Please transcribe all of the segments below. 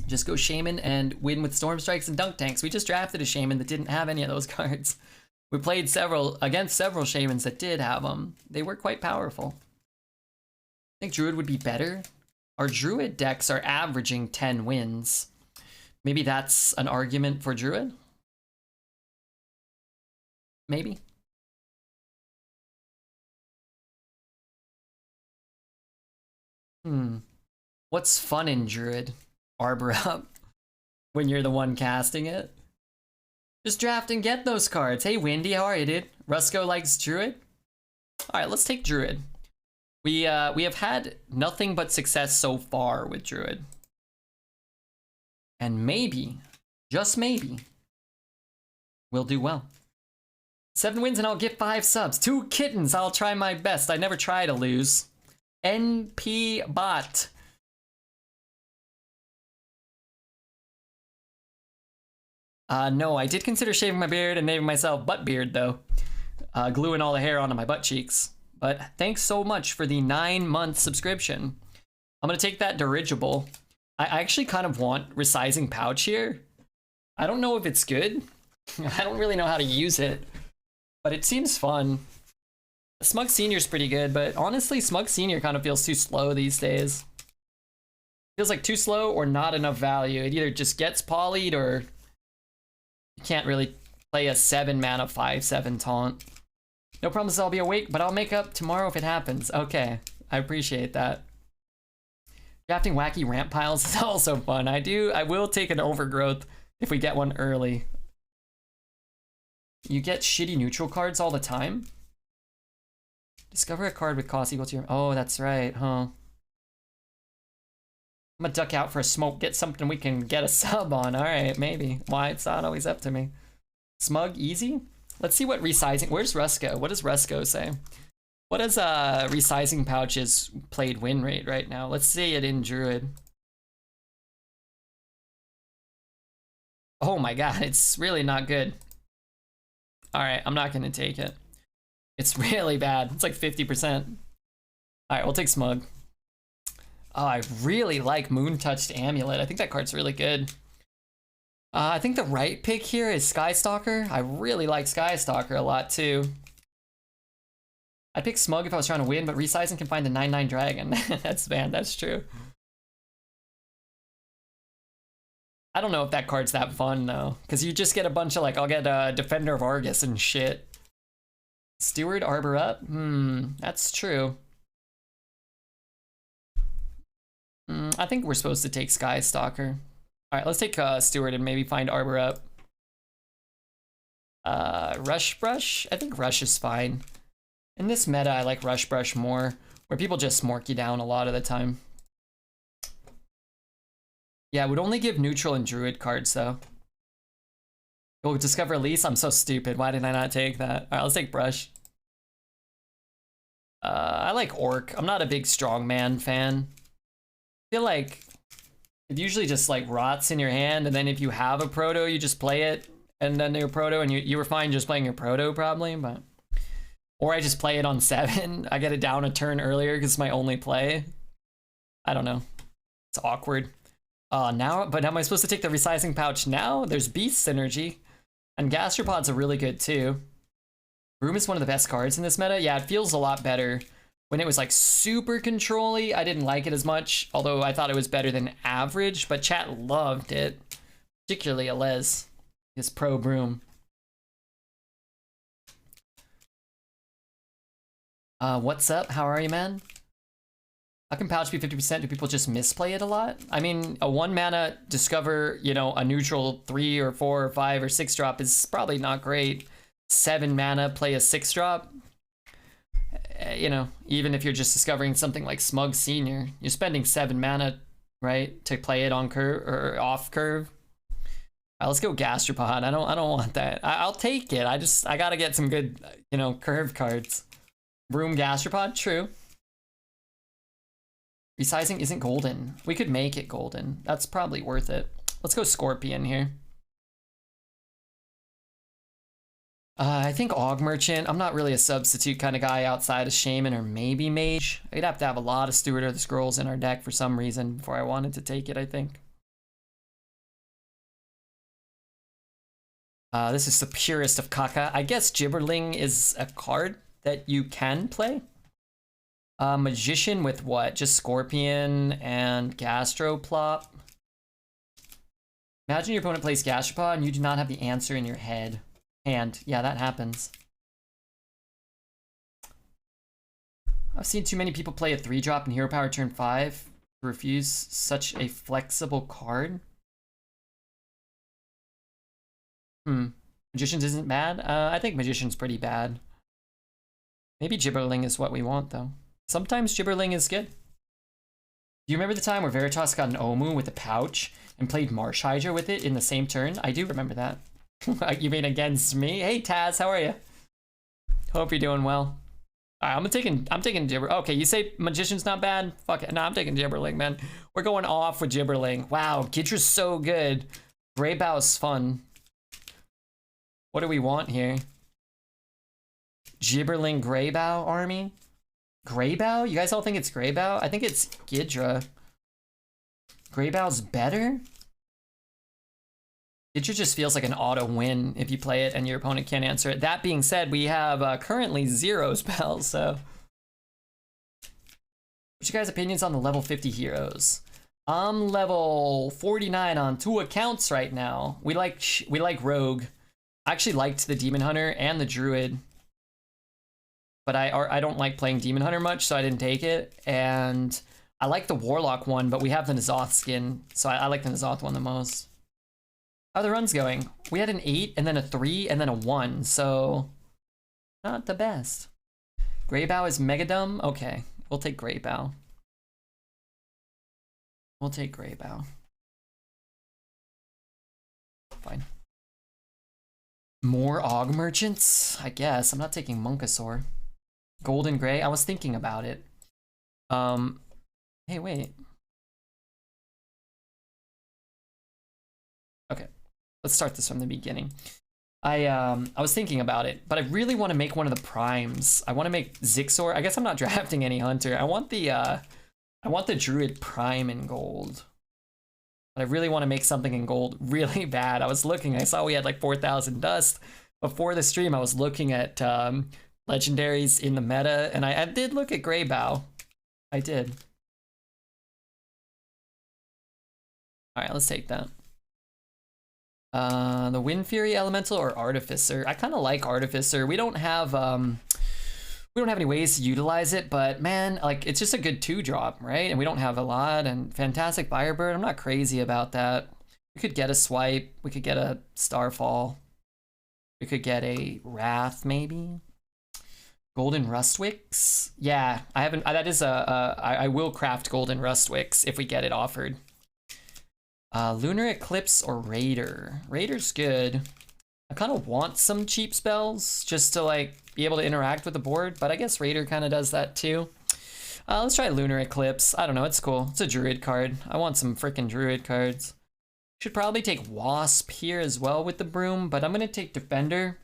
Just go Shaman and win with Storm Strikes and Dunk Tanks. We just drafted a Shaman that didn't have any of those cards. We played against several Shamans that did have them. They were quite powerful. I think Druid would be better. Our Druid decks are averaging 10 wins. Maybe that's an argument for Druid? Maybe. What's fun in Druid? Arbor up when you're the one casting it. Just draft and get those cards. Hey Windy, how are you, dude? Rusko likes Druid. All right, let's take Druid. We have had nothing but success so far with Druid, and maybe, just maybe, we'll do well. 7 wins and I'll get 5 subs. 2 kittens. I'll try my best. I never try to lose. NP bot. No, I did consider shaving my beard and naming myself Butt Beard, though. Gluing all the hair onto my butt cheeks. But thanks so much for the 9-month subscription. I'm gonna take that dirigible. I actually kind of want resizing pouch here. I don't know if it's good. I don't really know how to use it, but it seems fun. Smug Senior's pretty good, but honestly, Smug Senior kind of feels too slow these days. Feels like too slow or not enough value. It either just gets polyed or you can't really play a 7 mana 5/7 taunt. No promises I'll be awake, but I'll make up tomorrow if it happens. Okay, I appreciate that. Drafting wacky ramp piles is also fun. I will take an overgrowth if we get one early. You get shitty neutral cards all the time? Discover a card with cost equal to your... Oh, that's right, huh? I'm gonna duck out for a smoke, get something we can get a sub on. Alright, maybe. Why, it's not always up to me. Smug, easy? Let's see what resizing... Where's Rusko? What does Rusko say? What does resizing pouches played win rate right now? Let's see it in Druid. Oh my god, it's really not good. Alright, I'm not gonna take it. It's really bad. It's like 50%. Alright, we'll take Smug. Oh, I really like Moon Touched Amulet. I think that card's really good. I think the right pick here is Skystalker. I really like Skystalker a lot too. I'd pick Smug if I was trying to win, but resizing can find the 9/9 dragon. That's true. I don't know if that card's that fun though, because you just get a bunch of like, I'll get Defender of Argus and shit. Steward Arbor up? That's true. I think we're supposed to take Skystalker. Alright, let's take Steward and maybe find Arbor up. Rush Brush? I think Rush is fine. In this meta, I like Rush Brush more, where people just smork you down a lot of the time. Yeah, it would only give neutral and Druid cards though. Oh, Discover Elise? I'm so stupid. Why did I not take that? Alright, let's take Brush. I like Orc. I'm not a big strongman fan. I feel like it usually just like rots in your hand, and then if you have a proto, you just play it, and then your proto, and you were fine just playing your proto probably, but... Or I just play it on 7. I get it down a turn earlier because it's my only play. I don't know. It's awkward. But am I supposed to take the resizing pouch now? There's Beast Synergy. And Gastropod's are really good too. Broom is one of the best cards in this meta. Yeah, it feels a lot better. When it was like super control-y, I didn't like it as much, although I thought it was better than average, but chat loved it. Particularly Alez, his pro Broom. What's up? How are you, man? How can pouch be 50%? Do people just misplay it a lot? I mean, a 1 mana discover, you know, a neutral 3 or 4 or 5 or 6 drop is probably not great. 7 mana, play a 6 drop. You know, even if you're just discovering something like Smug Senior, you're spending 7 mana, right, to play it on curve or off curve. All right, let's go Gastropod. I don't want that. I'll take it. I gotta get some good, you know, curve cards. Broom Gastropod, true. Resizing isn't golden. We could make it golden. That's probably worth it. Let's go Scorpion here. I think Aug Merchant. I'm not really a substitute kind of guy outside of Shaman or maybe Mage. I'd have to have a lot of Steward of the Scrolls in our deck for some reason before I wanted to take it, I think. This is the purest of caca. I guess Gibberling is a card that you can play. Magician with what? Just Scorpion and Gastroplop. Imagine your opponent plays Gastropod and you do not have the answer in your hand. Yeah, that happens. I've seen too many people play a 3-drop in Hero Power turn 5 to refuse such a flexible card. Magicians isn't bad? I think Magician's pretty bad. Maybe Gibberling is what we want, though. Sometimes Gibberling is good. Do you remember the time where Veritas got an Omu with a pouch and played Marsh Hydra with it in the same turn? I do remember that. You mean against me? Hey Taz, how are you? Hope you're doing well. Alright, I'm taking Gibber. Okay, you say Magician's not bad? Fuck it. No, I'm taking Gibberling, man. We're going off with Gibberling. Wow, Gidra's so good. Greybough's fun. What do we want here? Gibberling Greybough army? Greybough? You guys all think it's Greybough? I think it's Gidra. Greybough's better? Gidra just feels like an auto win if you play it and your opponent can't answer it. That being said, we have currently 0 spells, so. What's your guys' opinions on the level 50 heroes? I'm level 49 on 2 accounts right now. We like Rogue. I actually liked the Demon Hunter and the Druid. But I don't like playing Demon Hunter much, so I didn't take it. And I like the Warlock one, but we have the N'Zoth skin, so I like the N'Zoth one the most. How are the runs going? We had an 8, and then a 3, and then a 1, so not the best. Greybough is mega dumb? Okay, we'll take Greybough. We'll take Greybough. Fine. More Og Merchants? I guess. I'm not taking Monkasaur. Golden Grey? I was thinking about it. Hey, wait. Okay. Let's start this from the beginning. I was thinking about it, but I really want to make one of the primes. I want to make Zixor. I guess I'm not drafting any Hunter. I want the Druid Prime in gold. But I really want to make something in gold really bad. I was looking, I saw we had like 4,000 dust. Before the stream, I was looking at legendaries in the meta, and I did look at Greybough. I did. Alright, let's take that. The Wind Fury Elemental or Artificer? I kind of like Artificer. We don't have any ways to utilize it, but man, like it's just a good 2-drop, right? And we don't have a lot. And Fantastic Firebird, I'm not crazy about that. We could get a Swipe. We could get a Starfall. We could get a Wrath, maybe. Golden Rustwicks. Yeah, I haven't. That is I will craft Golden Rustwicks if we get it offered. Lunar Eclipse or Raider. Raider's good. I kind of want some cheap spells just to like be able to interact with the board, but I guess Raider kind of does that too. Let's try Lunar Eclipse. I don't know, it's cool. It's a Druid card. I want some freaking Druid cards. Should probably take Wasp here as well with the Broom, but I'm gonna take Defender,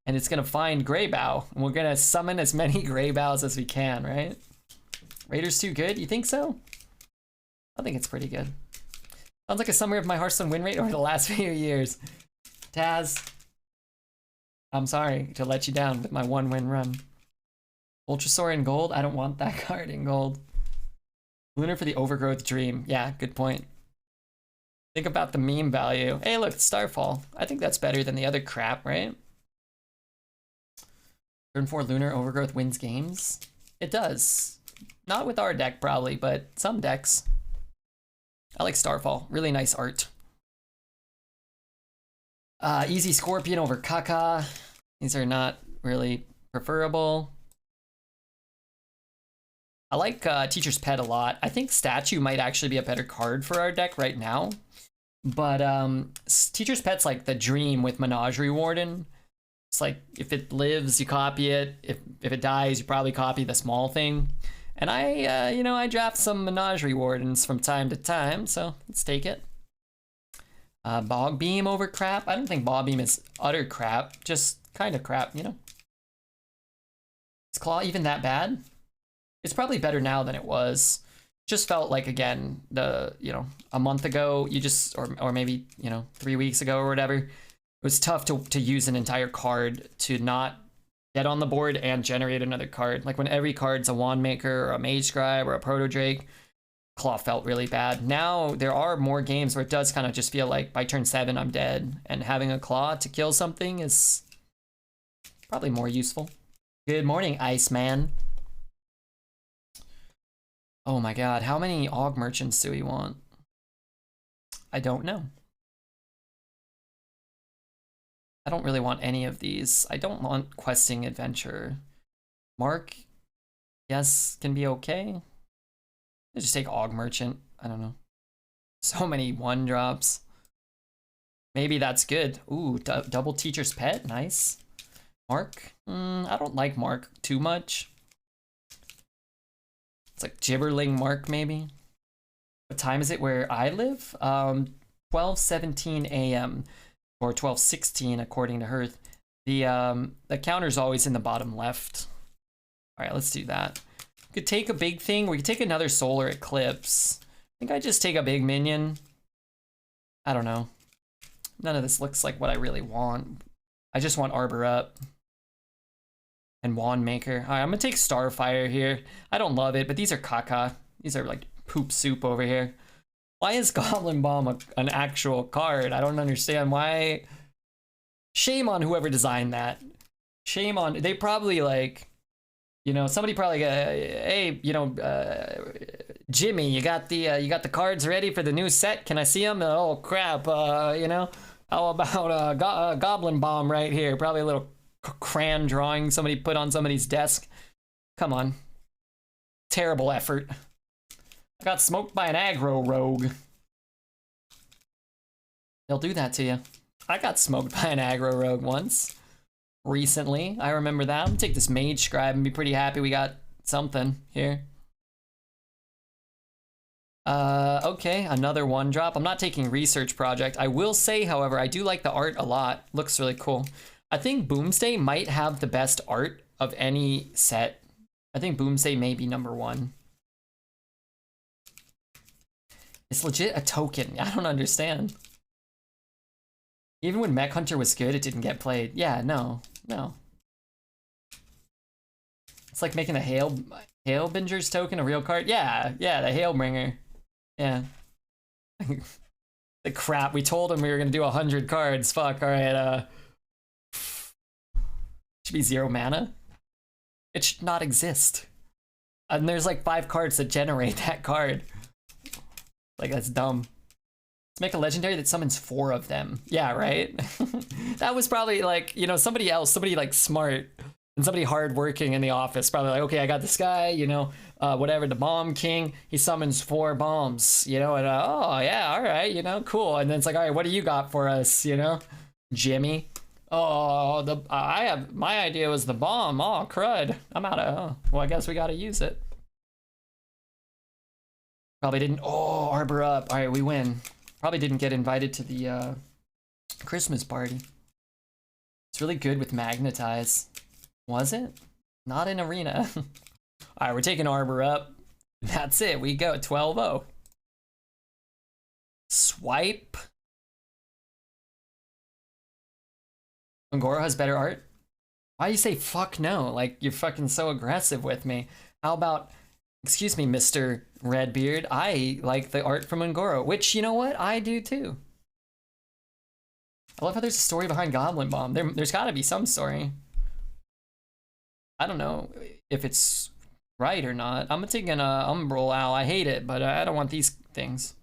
and it's gonna find Greybough, and we're gonna summon as many Greyboughs as we can, right? Raider's too good? You think so? I think it's pretty good. Sounds like a summary of my Hearthstone win rate over the last few years. Taz, I'm sorry to let you down with my 1-win run. Ultrasaur in gold? I don't want that card in gold. Lunar for the Overgrowth Dream. Yeah, good point. Think about the meme value. Hey, look, Starfall. I think that's better than the other crap, right? Turn 4 Lunar Overgrowth wins games? It does. Not with our deck, probably, but some decks. I like Starfall. Really nice art. Easy Scorpion over Kaka. These are not really preferable. I like Teacher's Pet a lot. I think Statue might actually be a better card for our deck right now. But Teacher's Pet's like the dream with Menagerie Warden. It's like, if it lives, you copy it. If it dies, you probably copy the small thing. And I draft some Menagerie Wardens from time to time, so let's take it. Bog Beam over crap? I don't think Bog Beam is utter crap, just kind of crap, you know? Is Claw even that bad? It's probably better now than it was. Just felt like, again, a month ago, you just, or maybe, 3 weeks ago or whatever, was tough to use an entire card to not get on the board and generate another card. Like when every card's a Wand Maker or a Mage Scribe or a Proto Drake, Claw felt really bad. Now there are more games where it does kind of just feel like by turn 7 I'm dead, and having a Claw to kill something is probably more useful. Good morning, Iceman. Oh my god, how many Aug Merchants do we want? I don't know. I don't really want any of these. I don't want Questing Adventure. Mark, yes, can be okay. Let's just take Aug Merchant. I don't know. So many 1-drops. Maybe that's good. Ooh, double Teacher's Pet, nice. Mark, I don't like Mark too much. It's like Gibberling Mark, maybe. What time is it where I live? 12:17 a.m. or 12:16 according to Hearth. The counter's always in the bottom left. All right, let's do that. We could take a big thing. We could take another Solar Eclipse. I think I just take a big minion. I don't know. None of this looks like what I really want. I just want Arbor Up and Wand Maker. All right, I'm gonna take Starfire here. I don't love it, but these are caca. These are like poop soup over here. Why is Goblin Bomb an actual card? I don't understand why. Shame on whoever designed that. Shame on, they probably like, you know, somebody probably hey, you know, Jimmy, you got the cards ready for the new set? Can I see them? Oh crap, you know, how about Goblin Bomb right here? Probably a little crayon drawing somebody put on somebody's desk. Come on. Terrible effort. I got smoked by an aggro rogue. They'll do that to you. I got smoked by an aggro rogue once. Recently. I remember that. I'm gonna take this Mage Scribe and be pretty happy we got something here. Okay, another 1-drop. I'm not taking Research Project. I will say, however, I do like the art a lot. Looks really cool. I think Boomsday might have the best art of any set. I think Boomsday may be #1. It's legit a token. I don't understand. Even when Mech Hunter was good, it didn't get played. Yeah, no. It's like making a Hailbinger's token a real card. Yeah, the Hailbringer. Yeah. The crap. We told him we were gonna do 100 cards. Fuck. All right. Should be 0 mana. It should not exist. And there's like 5 cards that generate that card. Like, that's dumb. Let's make a legendary that summons 4 of them. Yeah, right? That was probably like, you know, somebody else, somebody like smart and somebody hardworking in the office. Probably like, okay, I got this guy, you know, whatever, the Bomb King. He summons 4 bombs, you know, and oh, yeah, all right, you know, cool. And then it's like, all right, what do you got for us, you know? Jimmy. Oh, my idea was the bomb. Oh, crud. I'm out of, well, I guess we got to use it. Probably didn't. Oh, Arbor Up. All right, we win. Probably didn't get invited to the Christmas party. It's really good with Magnetize. Was it? Not in Arena. All right, we're taking Arbor Up. That's it. We go 12-0. Swipe. Ungoro has better art. Why do you say fuck no? Like, you're fucking so aggressive with me. How about, excuse me, Mr. Redbeard, I like the art from Ungoro, which, you know what? I do too. I love how there's a story behind Goblin Bomb. There's gotta be some story. I don't know if it's right or not. I'm taking an Umbral Owl. I hate it, but I don't want these things.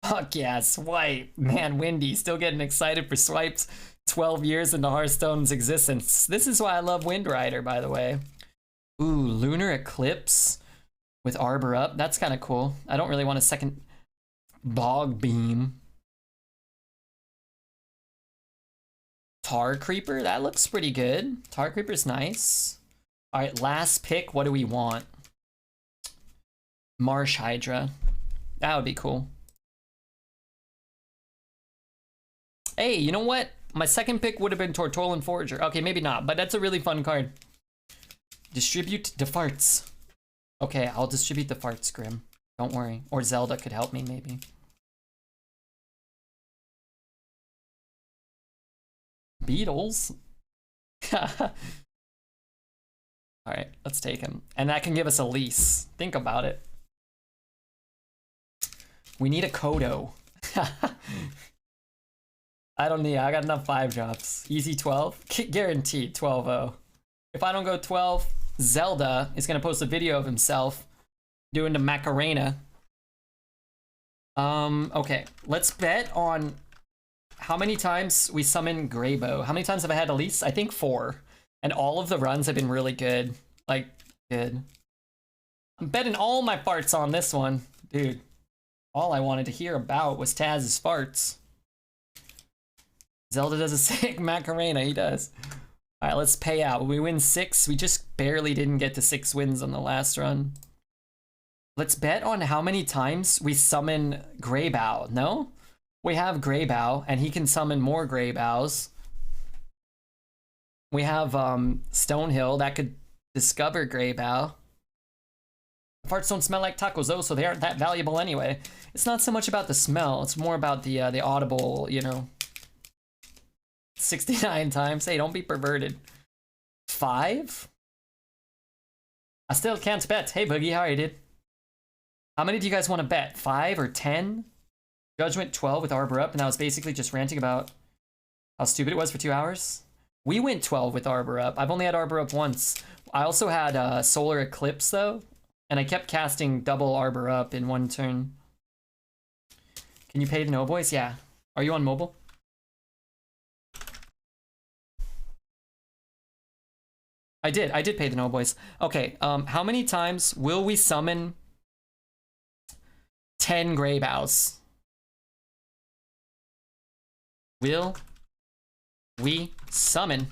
Fuck yeah, Swipe. Man, Windy, still getting excited for swipes 12 years into Hearthstone's existence. This is why I love Wind Rider, by the way. Ooh, Lunar Eclipse with Arbor Up. That's kind of cool. I don't really want a second Bog Beam. Tar Creeper, that looks pretty good. Tar Creeper's nice. All right, last pick. What do we want? Marsh Hydra. That would be cool. Hey, you know what? My second pick would have been Tortolan Forager. Okay, maybe not, but that's a really fun card. Distribute the farts. Okay, I'll distribute the farts, Grim. Don't worry. Or Zelda could help me, maybe. Beatles. Alright, let's take him. And that can give us a lease. Think about it. We need a Kodo. I don't need, I got enough 5-drops. Easy 12. Guaranteed 12-0. If I don't go 12, Zelda is going to post a video of himself doing the Macarena. Okay, let's bet on how many times we summon Greybough. How many times have I had Elise? I think 4. And all of the runs have been really good. Like, good. I'm betting all my farts on this one. Dude, all I wanted to hear about was Taz's farts. Zelda does a sick Macarena, he does. Alright, let's pay out. We win 6. We just barely didn't get to 6 wins on the last run. Let's bet on how many times we summon Greybough. No? We have Greybough, and he can summon more Greyboughs. We have Stonehill that could discover Greybough. Farts don't smell like tacos though, so they aren't that valuable anyway. It's not so much about the smell, it's more about the audible, you know. 69 times. Hey, don't be perverted. 5? I still can't bet. Hey, Boogie, how are you, dude? How many do you guys want to bet? 5 or 10? Judge went 12 with Arbor up, and I was basically just ranting about how stupid it was for 2 hours. We went 12 with Arbor up. I've only had Arbor up once. I also had Solar Eclipse, though, and I kept casting double Arbor up in one turn. Can you pay the no boys? Yeah. Are you on mobile? I did pay the no boys. Okay, how many times will we summon 10 Greyboughs? Will we summon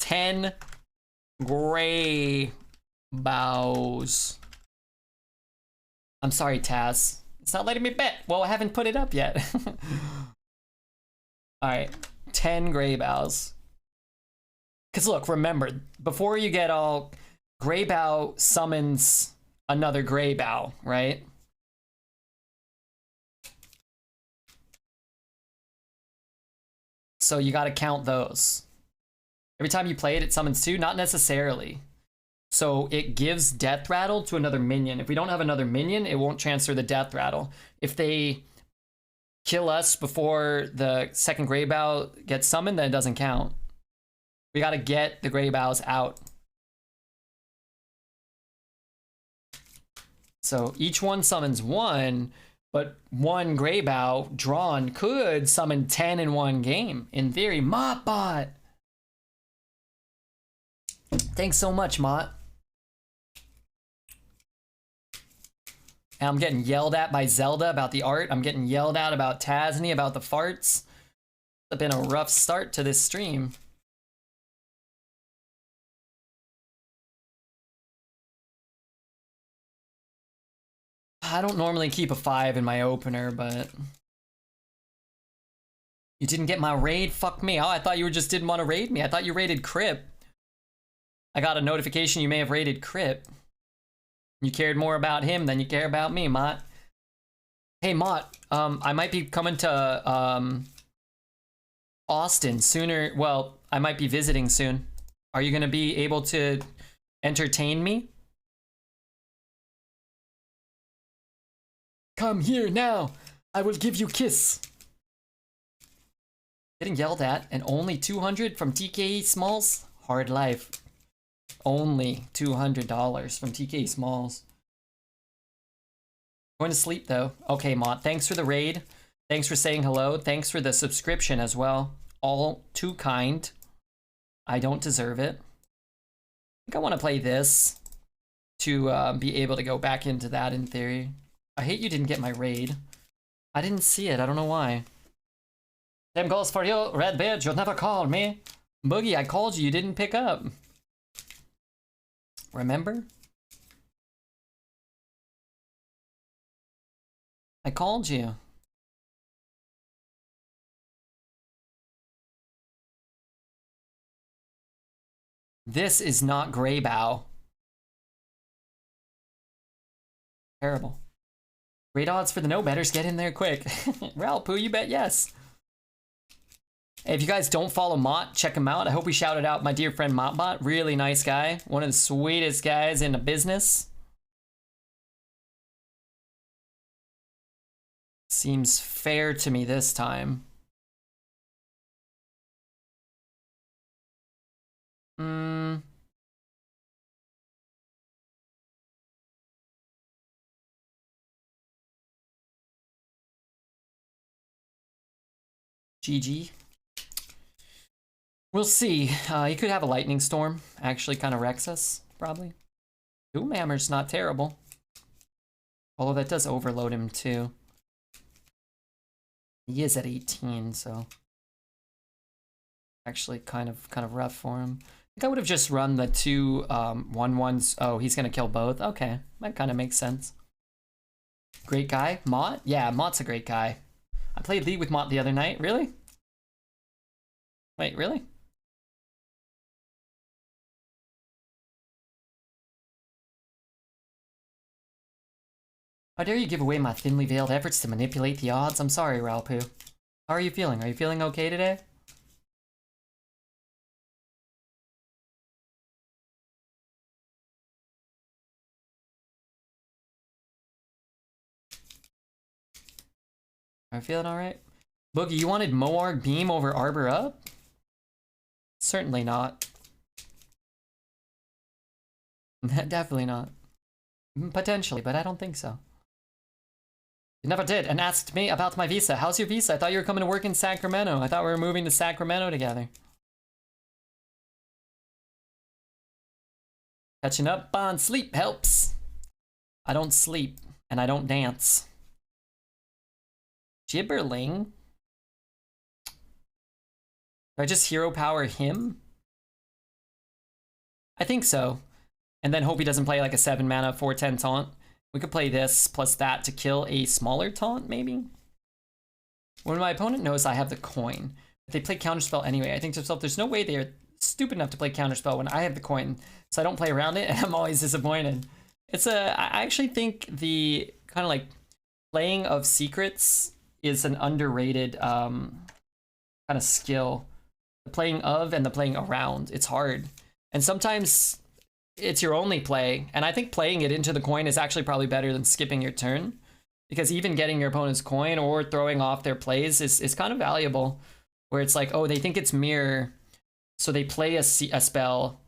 10 Greyboughs? I'm sorry, Taz. It's not letting me bet. Well, I haven't put it up yet. Alright, 10 Greyboughs. Because look, remember, before you get all, Greybough summons another Greybough, right? So you gotta count those. Every time you play it, it summons 2? Not necessarily. So it gives Death Rattle to another minion. If we don't have another minion, it won't transfer the Death Rattle. If they kill us before the second Greybough gets summoned, then it doesn't count. We gotta get the Greyboughs out. So each one summons 1, but one Greybough drawn could summon 10 in one game. In theory, Motbot! Thanks so much, Mott. And I'm getting yelled at by Zelda about the art. I'm getting yelled at about Tasney about the farts. It's been a rough start to this stream. I don't normally keep a 5 in my opener, but... You didn't get my raid? Fuck me. Oh, I thought you just didn't want to raid me. I thought you raided Crip. I got a notification you may have raided Crip. You cared more about him than you care about me, Mott. Hey, Mott, I might be coming to Austin sooner. Well, I might be visiting soon. Are you going to be able to entertain me? Come here now. I will give you kiss. Getting yelled at and only 200 from TKE Smalls? Hard life. Only $200 from TKE Smalls. Going to sleep though. Okay, Mott, thanks for the raid. Thanks for saying hello. Thanks for the subscription as well. All too kind. I don't deserve it. I think I want to play this to be able to go back into that in theory. I hate you didn't get my raid. I didn't see it. I don't know why. Same goes for you, Redbeard. You'll never call me. Boogie, I called you. You didn't pick up. Remember? I called you. This is not Greybough. Terrible. Great odds for the no-betters. Get in there quick. Ralph, who you bet yes? If you guys don't follow Mott, check him out. I hope we shouted out my dear friend Mottbot. Really nice guy. One of the sweetest guys in the business. Seems fair to me this time. GG. We'll see. He could have a lightning storm. Actually kind of wrecks us, probably. Doomhammer's not terrible. Although that does overload him too. He is at 18, so actually kind of rough for him. I think I would have just run the two 1/1s. Oh, he's gonna kill both. Okay, that kind of makes sense. Great guy, Mott. Yeah, Mott's a great guy. I played League with Mott the other night. Really? Wait, really? How dare you give away my thinly veiled efforts to manipulate the odds? I'm sorry, Ralpoo. How are you feeling? Are you feeling okay today? Are you feeling alright? Boogie, you wanted Moarg Beam over Arbor Up? Certainly not. Definitely not. Potentially, but I don't think so. You never did, and asked me about my visa. How's your visa? I thought you were coming to work in Sacramento. I thought we were moving to Sacramento together. Catching up on sleep helps. I don't sleep, and I don't dance. Gibberling? Do I just hero power him? I think so. And then hope he doesn't play like a 7 mana 4/10 taunt. We could play this plus that to kill a smaller taunt, maybe? When my opponent knows I have the coin, but they play counterspell anyway, I think to myself, there's no way they're stupid enough to play counterspell when I have the coin, so I don't play around it, and I'm always disappointed. I actually think the kind of like playing of secrets is an underrated kind of skill. The playing of and the playing around, it's hard. And sometimes it's your only play, and I think playing it into the coin is actually probably better than skipping your turn, because even getting your opponent's coin or throwing off their plays is kind of valuable, where it's like, oh, they think it's mirror, so they play a spell,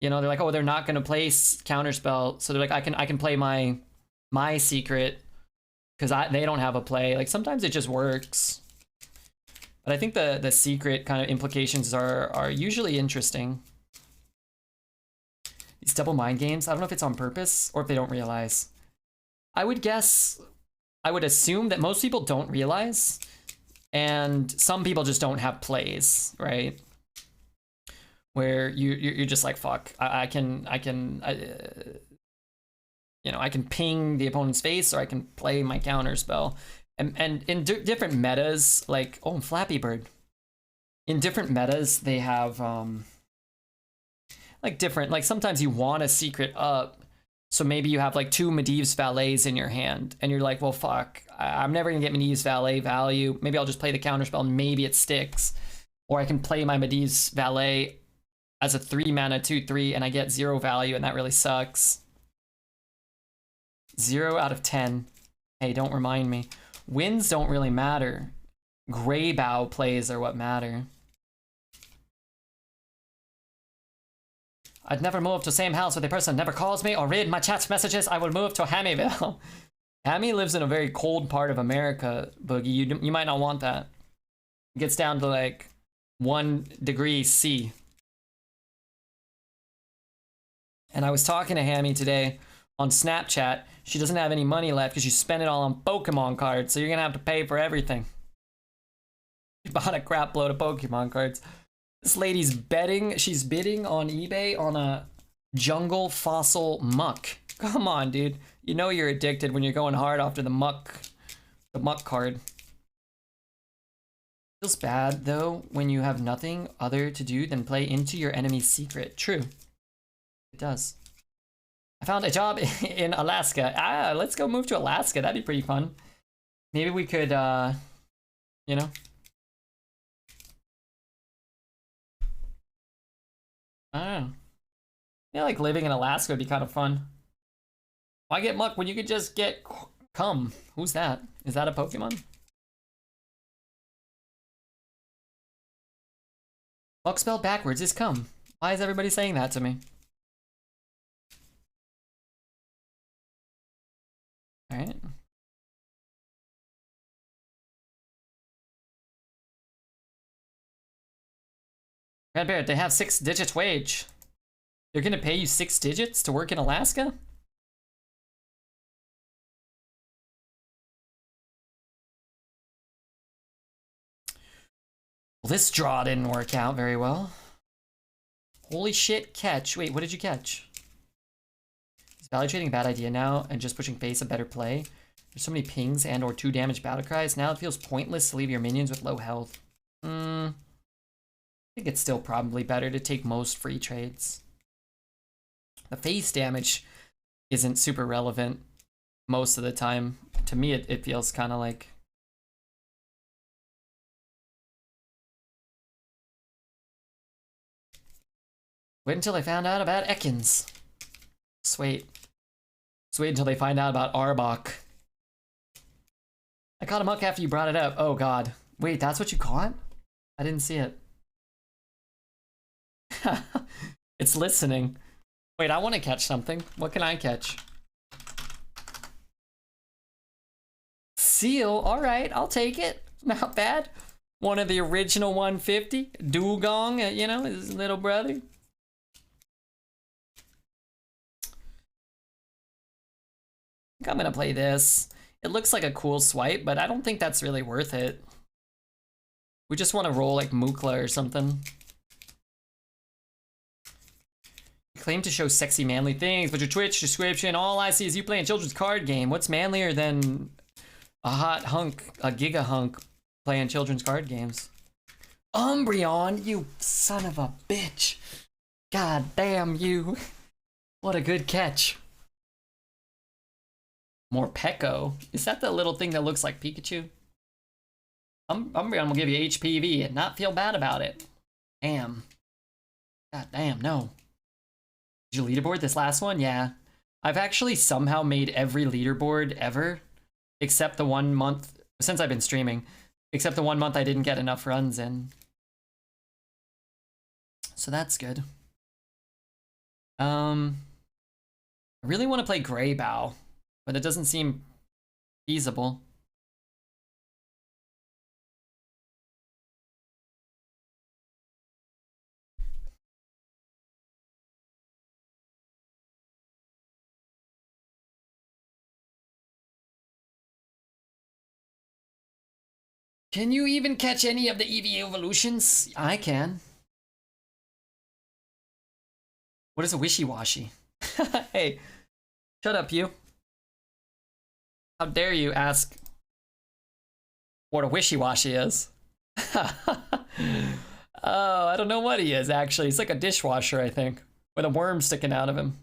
you know, they're like, oh, they're not going to play counterspell, so they're like, I can play my secret because they don't have a play. Like, sometimes it just works. But I think the secret kind of implications are usually interesting. These double mind games, I don't know if it's on purpose or if they don't realize. I would assume that most people don't realize, and some people just don't have plays, right? Where you're just like, fuck, I can ping the opponent's face, or I can play my counter spell. And in different metas, like, oh, Flappy Bird. In different metas, they have like different, like sometimes you want a secret up, so maybe you have like 2 Medivh's Valets in your hand, and you're like, well, fuck, I'm never gonna get Medivh's Valet value. Maybe I'll just play the counterspell and maybe it sticks. Or I can play my Medivh's Valet as a 3 mana 2/3 and I get 0 value, and that really sucks. 0 out of 10. Hey, don't remind me. Wins don't really matter. Greybough plays are what matter. I'd never move to the same house with a person who never calls me or read my chat messages. I will move to Hammyville. Hammy lives in a very cold part of America, Boogie. You might not want that. It gets down to like 1 degree C. And I was talking to Hammy today on Snapchat. She doesn't have any money left because she spent it all on Pokemon cards, so you're gonna have to pay for everything. She bought a crap load of Pokemon cards. This lady's she's bidding on eBay on a jungle fossil muck. Come on, dude. You know you're addicted when you're going hard after the muck card. Feels bad, though, when you have nothing other to do than play into your enemy's secret. True. It does. I found a job in Alaska. Let's go move to Alaska. That'd be pretty fun. Maybe we could, you know, I don't know. Yeah, like living in Alaska would be kind of fun. Why get muck when you could just get cum? Who's that? Is that a Pokemon? Muck spelled backwards is cum. Why is everybody saying that to me? Alright. Red Bear, they have 6-digit wage. They're gonna pay you 6 digits to work in Alaska? Well, this draw didn't work out very well. Holy shit, catch. Wait, what did you catch? Is value trading a bad idea now and just pushing face a better play? There's so many pings and or 2 damage battle cries. Now it feels pointless to leave your minions with low health. I think it's still probably better to take most free trades. The face damage isn't super relevant most of the time. To me, it feels kind of like... Wait until they found out about Ekans. Sweet. Just wait until they find out about Arbok. I caught a muck after you brought it up. Oh god. Wait, that's what you caught? I didn't see it. It's listening. Wait, I want to catch something. What can I catch? Seal. Alright, I'll take it. Not bad. One of the original 150. Dugong, you know, his little brother. I think I'm gonna play this. It looks like a cool swipe, but I don't think that's really worth it. We just want to roll like Mukla or something. You claim to show sexy manly things, but your Twitch description, all I see is you playing children's card game. What's manlier than a hot hunk, a giga hunk, playing children's card games? Umbreon, you son of a bitch. God damn you. What a good catch. More Peko. Is that the little thing that looks like Pikachu? Umbreon will give you HPV and not feel bad about it. Damn. God damn, no. Did you leaderboard this last one? Yeah. I've actually somehow made every leaderboard ever, except the 1 month, since I've been streaming, except the 1 month I didn't get enough runs in. So that's good. I really want to play Greybough, but it doesn't seem feasible. Can you even catch any of the EV evolutions? I can. What is a wishy-washy? Hey, shut up, you. How dare you ask what a wishy-washy is? Oh, I don't know what he is, actually. He's like a dishwasher, I think, with a worm sticking out of him.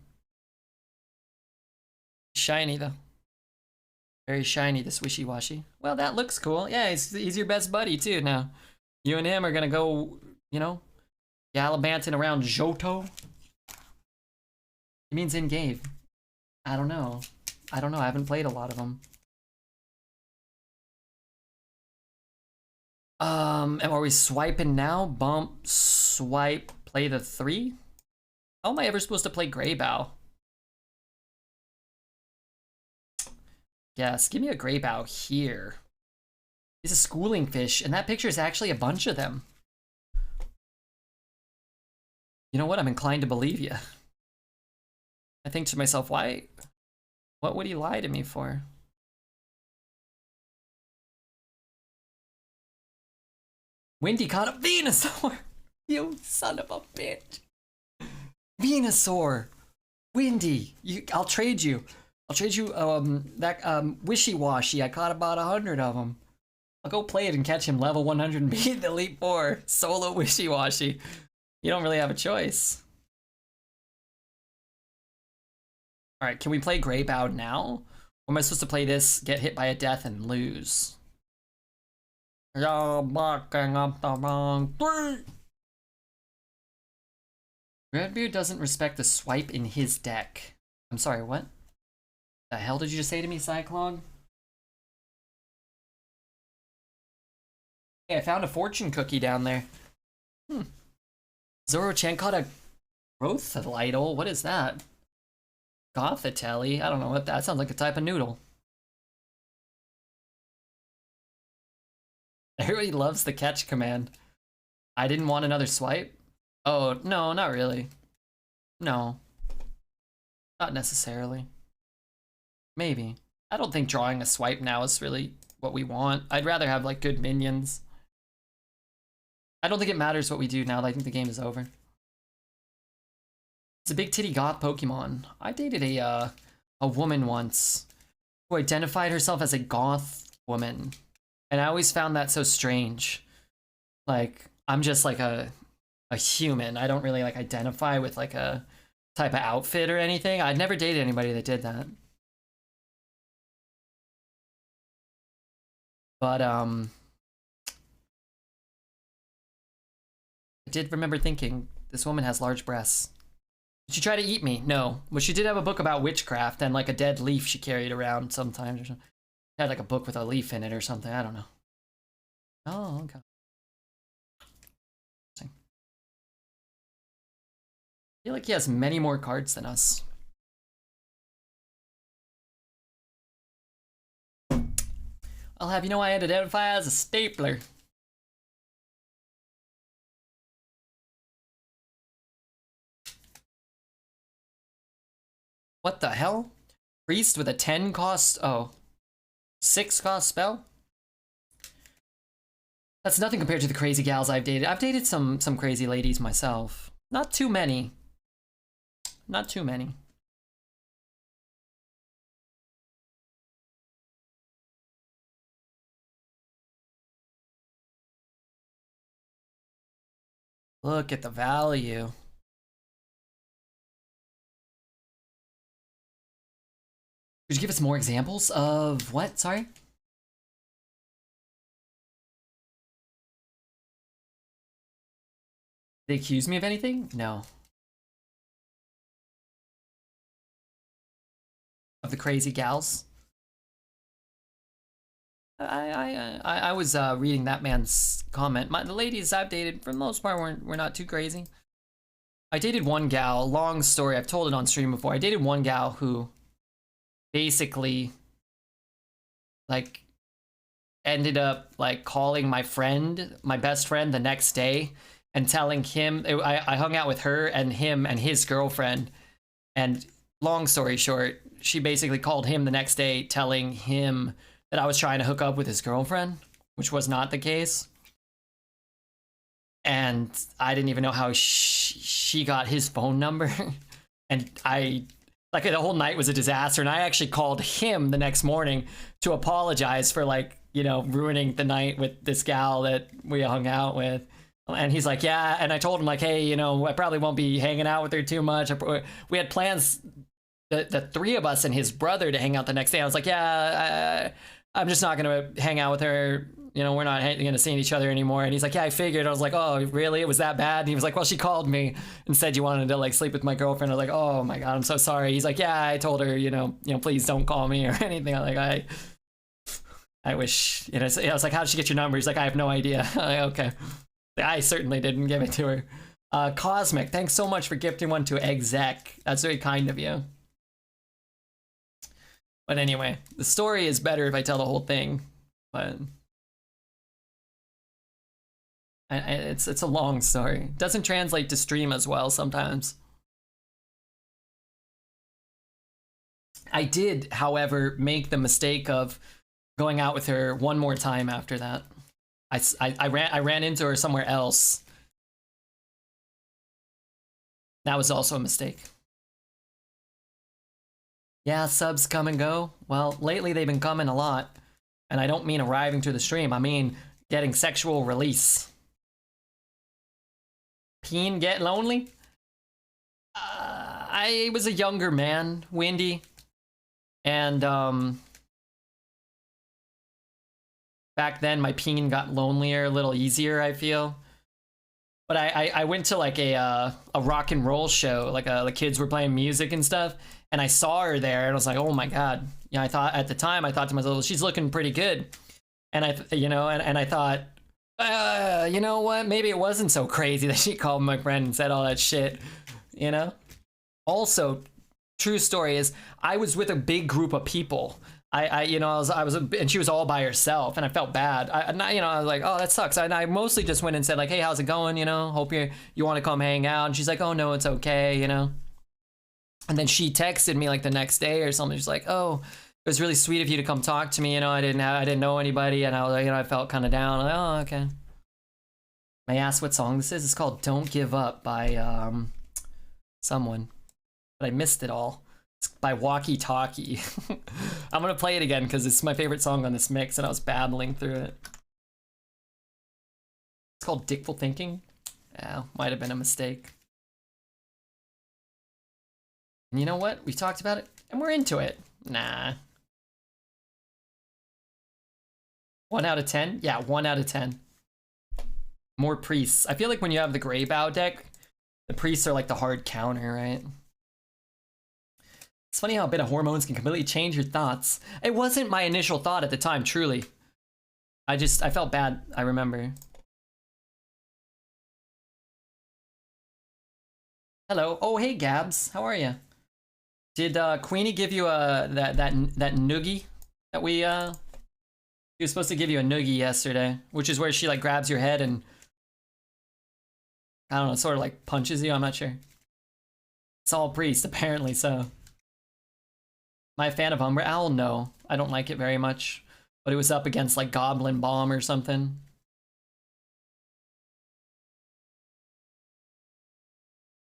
Shiny, though. Very shiny, this wishy-washy. Well, that looks cool. Yeah, he's your best buddy, too, now. You and him are gonna go, you know, gallivanting around Johto. It means in-game. I don't know. I don't know, I haven't played a lot of them. And are we swiping now? Bump, swipe, play the 3? How am I ever supposed to play Greybough? Yes, give me a Greybough here. He's a schooling fish, and that picture is actually a bunch of them. You know what? I'm inclined to believe you. I think to myself, why? What would he lie to me for? Windy caught a Venusaur! You son of a bitch. Venusaur! Windy! I'll trade you. I'll trade you that wishy-washy. I caught about 100 of them. I'll go play it and catch him level 100 and beat the Elite Four. Solo wishy-washy. You don't really have a choice. Alright, can we play Greybough now? Or am I supposed to play this, get hit by a death, and lose? You're barking up the wrong tree! Redbeard doesn't respect the swipe in his deck. I'm sorry, what? The hell did you just say to me, Cyclone? Hey, I found a fortune cookie down there. Zoro-chan caught a growth idol. What is that? Gothatelli? I don't know what that sounds like, a type of noodle. Everybody loves the catch command. I didn't want another swipe? Oh, no, not really. No. Not necessarily. Maybe. I don't think drawing a swipe now is really what we want. I'd rather have, like, good minions. I don't think it matters what we do now. I think the game is over. It's a big titty goth Pokemon. I dated a woman once who identified herself as a goth woman. And I always found that so strange. Like, I'm just like a human. I don't really like identify with like a type of outfit or anything. I'd never dated anybody that did that. But I did remember thinking, this woman has large breasts. Did she try to eat me? No. But she did have a book about witchcraft and like a dead leaf she carried around sometimes or something. She had like a book with a leaf in it or something. I don't know. Oh, okay. I feel like he has many more cards than us. I'll have you know I identify as a stapler. What the hell? Priest with a 10 cost, oh, 6 cost spell? That's nothing compared to the crazy gals I've dated. I've dated some crazy ladies myself. Not too many. Not too many. Look at the value. Could you give us more examples of what? Sorry? They accuse me of anything? No. Of the crazy gals? I was reading that man's comment. The ladies I've dated, for the most part, were not too crazy. I dated one gal, long story, I've told it on stream before. I dated one gal who basically, like, ended up, like, calling my friend, my best friend, the next day and telling him, I hung out with her and him and his girlfriend. And long story short, she basically called him the next day telling him that I was trying to hook up with his girlfriend, which was not the case. And I didn't even know how she got his phone number. And like, the whole night was a disaster. And I actually called him the next morning to apologize for, like, you know, ruining the night with this gal that we hung out with. And he's like, yeah. And I told him, like, hey, you know, I probably won't be hanging out with her too much. We had plans, the three of us and his brother, to hang out the next day. I was like, yeah, I'm just not going to hang out with her. You know, we're not going to see each other anymore. And he's like, yeah, I figured. I was like, oh, really? It was that bad? And he was like, well, she called me and said you wanted to, like, sleep with my girlfriend. I was like, oh my God, I'm so sorry. He's like, yeah, I told her, you know, please don't call me or anything. I'm like, I wish, you know, I was like, how did she get your number? He's like, I have no idea. I'm like, okay. I certainly didn't give it to her. Cosmic, thanks so much for gifting one to Exec. That's very kind of you. But anyway, the story is better if I tell the whole thing. But it's a long story. It doesn't translate to stream as well sometimes. I did, however, make the mistake of going out with her one more time after that. I ran into her somewhere else. That was also a mistake. Yeah, subs come and go. Well, lately they've been coming a lot. And I don't mean arriving to the stream. I mean getting sexual release. Peen get lonely? I was a younger man, Windy. And back then my peen got lonelier a little easier, I feel. But I went to like a rock and roll show, like the kids were playing music and stuff, and I saw her there, and I was like, oh my god. I thought at the time, I thought to myself, well, she's looking pretty good, and I thought, you know what? Maybe it wasn't so crazy that she called my friend and said all that shit, you know. Also, true story is I was with a big group of people. And she was all by herself, and I felt bad. I was like, oh, that sucks. I mostly just went and said like, hey, how's it going? Hope you want to come hang out. And she's like, oh no, it's okay. And then she texted me like the next day or something. She's like, oh, it was really sweet of you to come talk to me. I didn't know anybody, and I was like, I felt kind of down. I'm like, oh, okay. May I ask what song this is? It's called "Don't Give Up" by someone, but I missed it all. It's by Walkie Talkie. I'm gonna play it again because it's my favorite song on this mix, and I was babbling through it. It's called "Dickful Thinking." Yeah, might have been a mistake. And you know what? We talked about it, and we're into it. Nah. 1 out of 10? Yeah, 1 out of 10. More priests. I feel like when you have the Greybough deck, the priests are like the hard counter, right? It's funny how a bit of hormones can completely change your thoughts. It wasn't my initial thought at the time, truly. I felt bad, I remember. Hello. Oh, hey, Gabs. How are you? Did Queenie give you that noogie that we He was supposed to give you a noogie yesterday, which is where she like grabs your head and I don't know, sort of like punches you. I'm not sure. It's all priest, apparently so. Am I a fan of Umbra Owl? No, I don't like it very much. But it was up against like Goblin Bomb or something.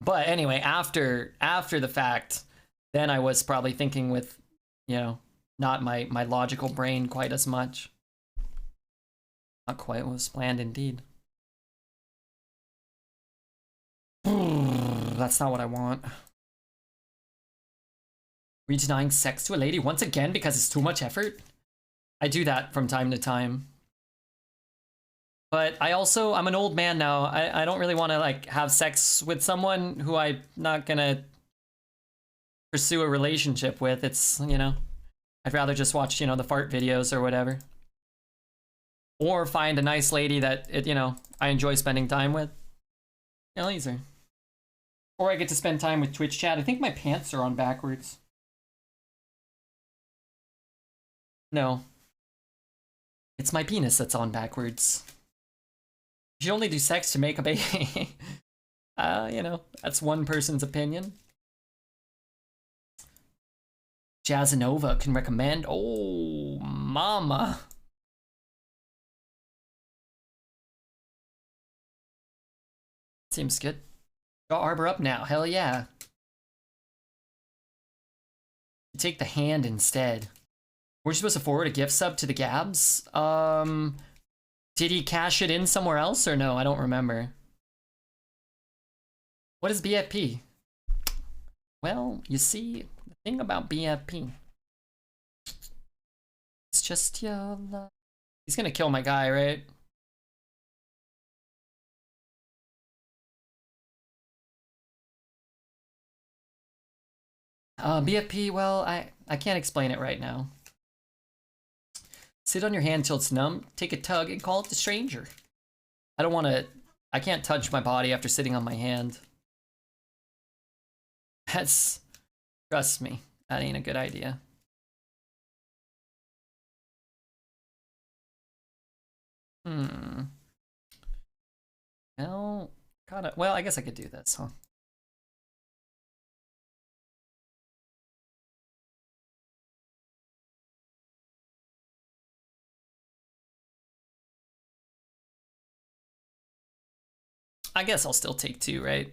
But anyway, after the fact, then I was probably thinking with, not my logical brain quite as much. Not quite what was planned indeed. That's not what I want. Are you denying sex to a lady once again because it's too much effort? I do that from time to time. But I'm an old man now. I don't really want to like have sex with someone who I'm not gonna pursue a relationship with. It's, I'd rather just watch, the fart videos or whatever. Or find a nice lady that, I enjoy spending time with. Easier. Or I get to spend time with Twitch chat. I think my pants are on backwards. No. It's my penis that's on backwards. You should only do sex to make a baby. That's one person's opinion. Jazzanova can recommend. Oh, mama. Seems good. Draw Arbor up now. Hell yeah. Take the hand instead. We're supposed to forward a gift sub to the Gabs? Did he cash it in somewhere else or no? I don't remember. What is BFP? Well, you see, the thing about BFP, it's just your love. He's gonna kill my guy, right? BFP, well, I can't explain it right now. Sit on your hand till it's numb, take a tug, and call it the stranger. I can't touch my body after sitting on my hand. Trust me, that ain't a good idea. Well, I guess I could do this, huh? I guess I'll still take 2, right?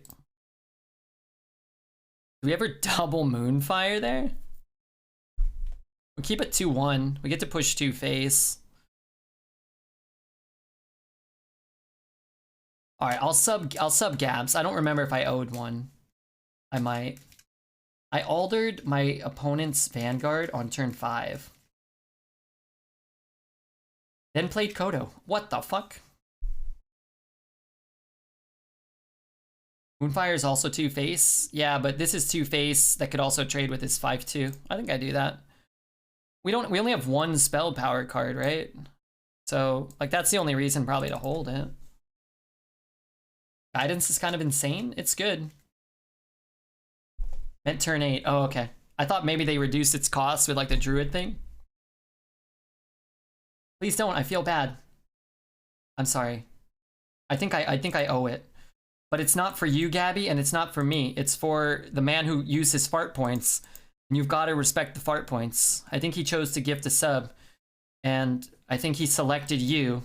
Do we ever double Moonfire there? We keep it 2-1. We get to push 2 face. Alright, I'll sub Gabs. I don't remember if I owed one. I might. I altered my opponent's Vanguard on turn 5. Then played Kodo. What the fuck? Moonfire is also 2-face. Yeah, but this is 2-face that could also trade with his 5/2. I think I do that. We only have one spell power card, right? So, like, that's the only reason probably to hold it. Guidance is kind of insane. It's good. Meant turn 8. Oh, okay. I thought maybe they reduced its cost with like the Druid thing. Please don't. I feel bad. I'm sorry. I think I owe it. But it's not for you, Gabby, and it's not for me. It's for the man who used his fart points. And you've got to respect the fart points. I think he chose to gift a sub. And I think he selected you.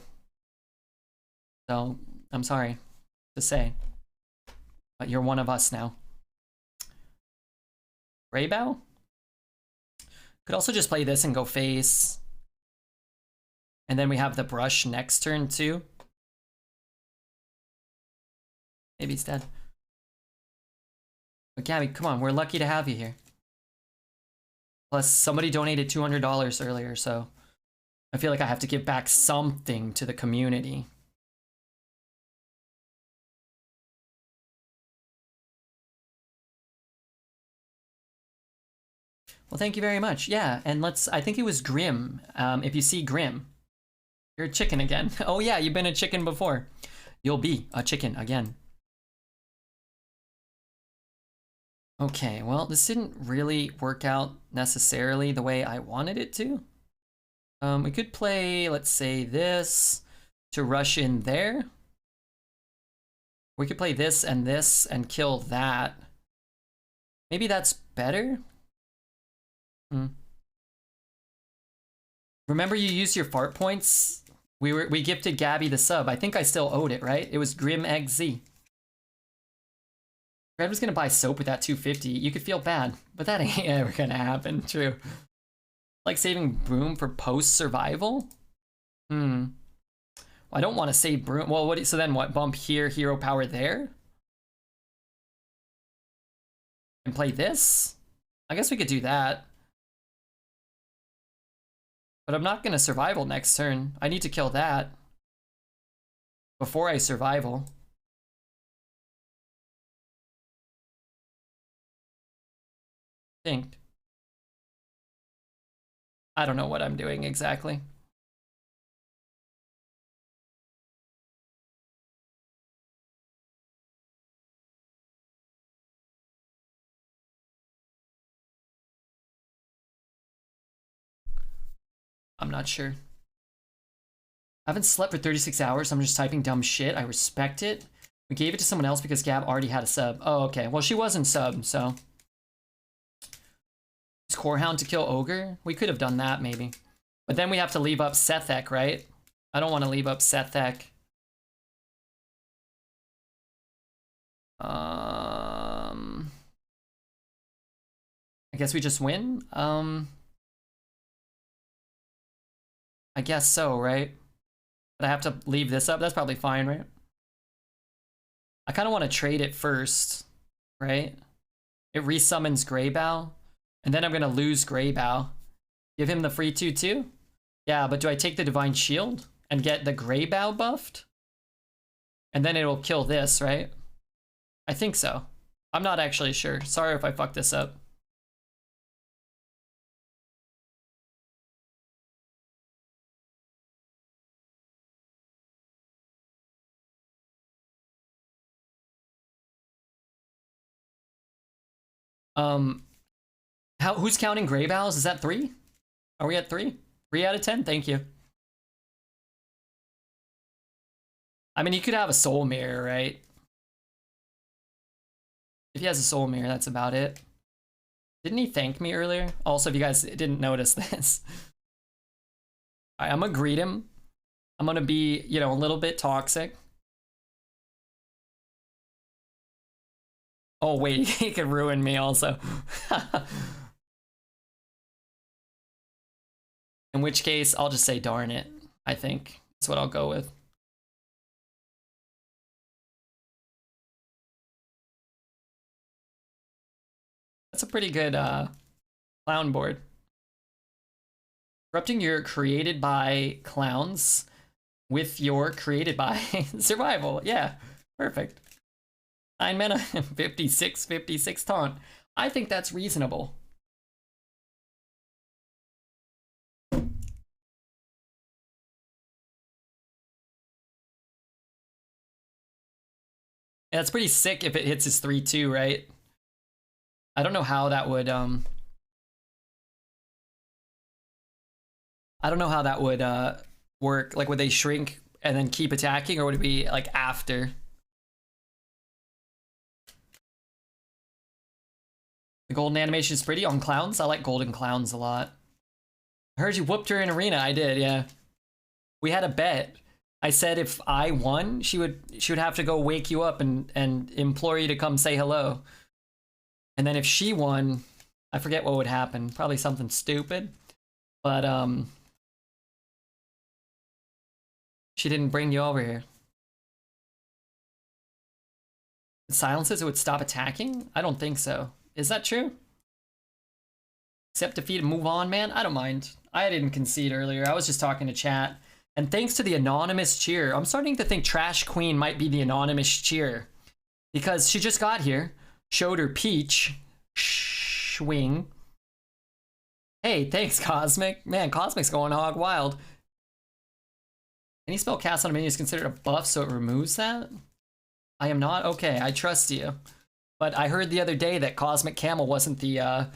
So, I'm sorry to say. But you're one of us now. Greybough? Could also just play this and go face. And then we have the brush next turn too. Maybe he's dead. But Gabby, come on, we're lucky to have you here. Plus, somebody donated $200 earlier, so I feel like I have to give back something to the community. Well, thank you very much. Yeah, and I think it was Grim. If you see Grim, you're a chicken again. Oh yeah, you've been a chicken before. You'll be a chicken again. Okay, well, this didn't really work out necessarily the way I wanted it to. We could play, let's say, this to rush in there. We could play this and kill that. Maybe that's better? Remember you used your fart points? We gifted Gabby the sub. I think I still owed it, right? It was Grim Egg Z. Red was gonna buy soap with that 250. You could feel bad, but that ain't ever gonna happen, true. Like saving Broom for post-survival? Well, I don't want to save Broom. Well, so then what? Bump here, hero power there? And play this? I guess we could do that. But I'm not gonna survival next turn. I need to kill that before I survival. Think. I don't know what I'm doing exactly. I'm not sure. I haven't slept for 36 hours. I'm just typing dumb shit. I respect it. We gave it to someone else because Gab already had a sub. Oh, okay. Well, she wasn't sub, so. Is Corehound to kill Ogre? We could have done that, maybe. But then we have to leave up Sethek, right? I don't want to leave up Sethek. I guess we just win? I guess so, right? But I have to leave this up? That's probably fine, right? I kind of want to trade it first, right? It resummons Greybough, and then I'm going to lose Greybough. Give him the free 2/2? Yeah, but do I take the Divine Shield and get the Greybough buffed? And then it'll kill this, right? I think so. I'm not actually sure. Sorry if I fucked this up. Who's counting Greybows? Is that 3? Are we at 3? 3 out of 10? Thank you. I mean, he could have a soul mirror, right? If he has a soul mirror, that's about it. Didn't he thank me earlier? Also, if you guys didn't notice this. Alright, I'm gonna greet him. I'm gonna be, you know, a little bit toxic. Oh wait, he could ruin me also. In which case, I'll just say darn it, I think. That's what I'll go with. That's a pretty good clown board. Corrupting your created by clowns with your created by survival. Yeah, perfect. 9 mana, 56, 56 taunt. I think that's reasonable. Yeah, it's pretty sick if it hits his 3/2, right? I don't know how that would I don't know how that would work. Like, would they shrink and then keep attacking, or would it be like after? The golden animation is pretty on clowns. I like golden clowns a lot. I heard you whooped her in arena. I did, yeah. We had a bet. I said if I won, she would have to go wake you up and implore you to come say hello. And then if she won, I forget what would happen. Probably something stupid. But she didn't bring you over here. It silences, it would stop attacking? I don't think so. Is that true? Accept defeat and move on, man? I don't mind. I didn't concede earlier. I was just talking to chat. And thanks to the anonymous cheer, I'm starting to think Trash Queen might be the anonymous cheer. Because she just got here, showed her peach, swing. Hey, thanks, Cosmic. Man, Cosmic's going hog wild. Any spell cast on a minion is considered a buff, so it removes that? I am not? Okay, I trust you. But I heard the other day that Cosmic Camel wasn't the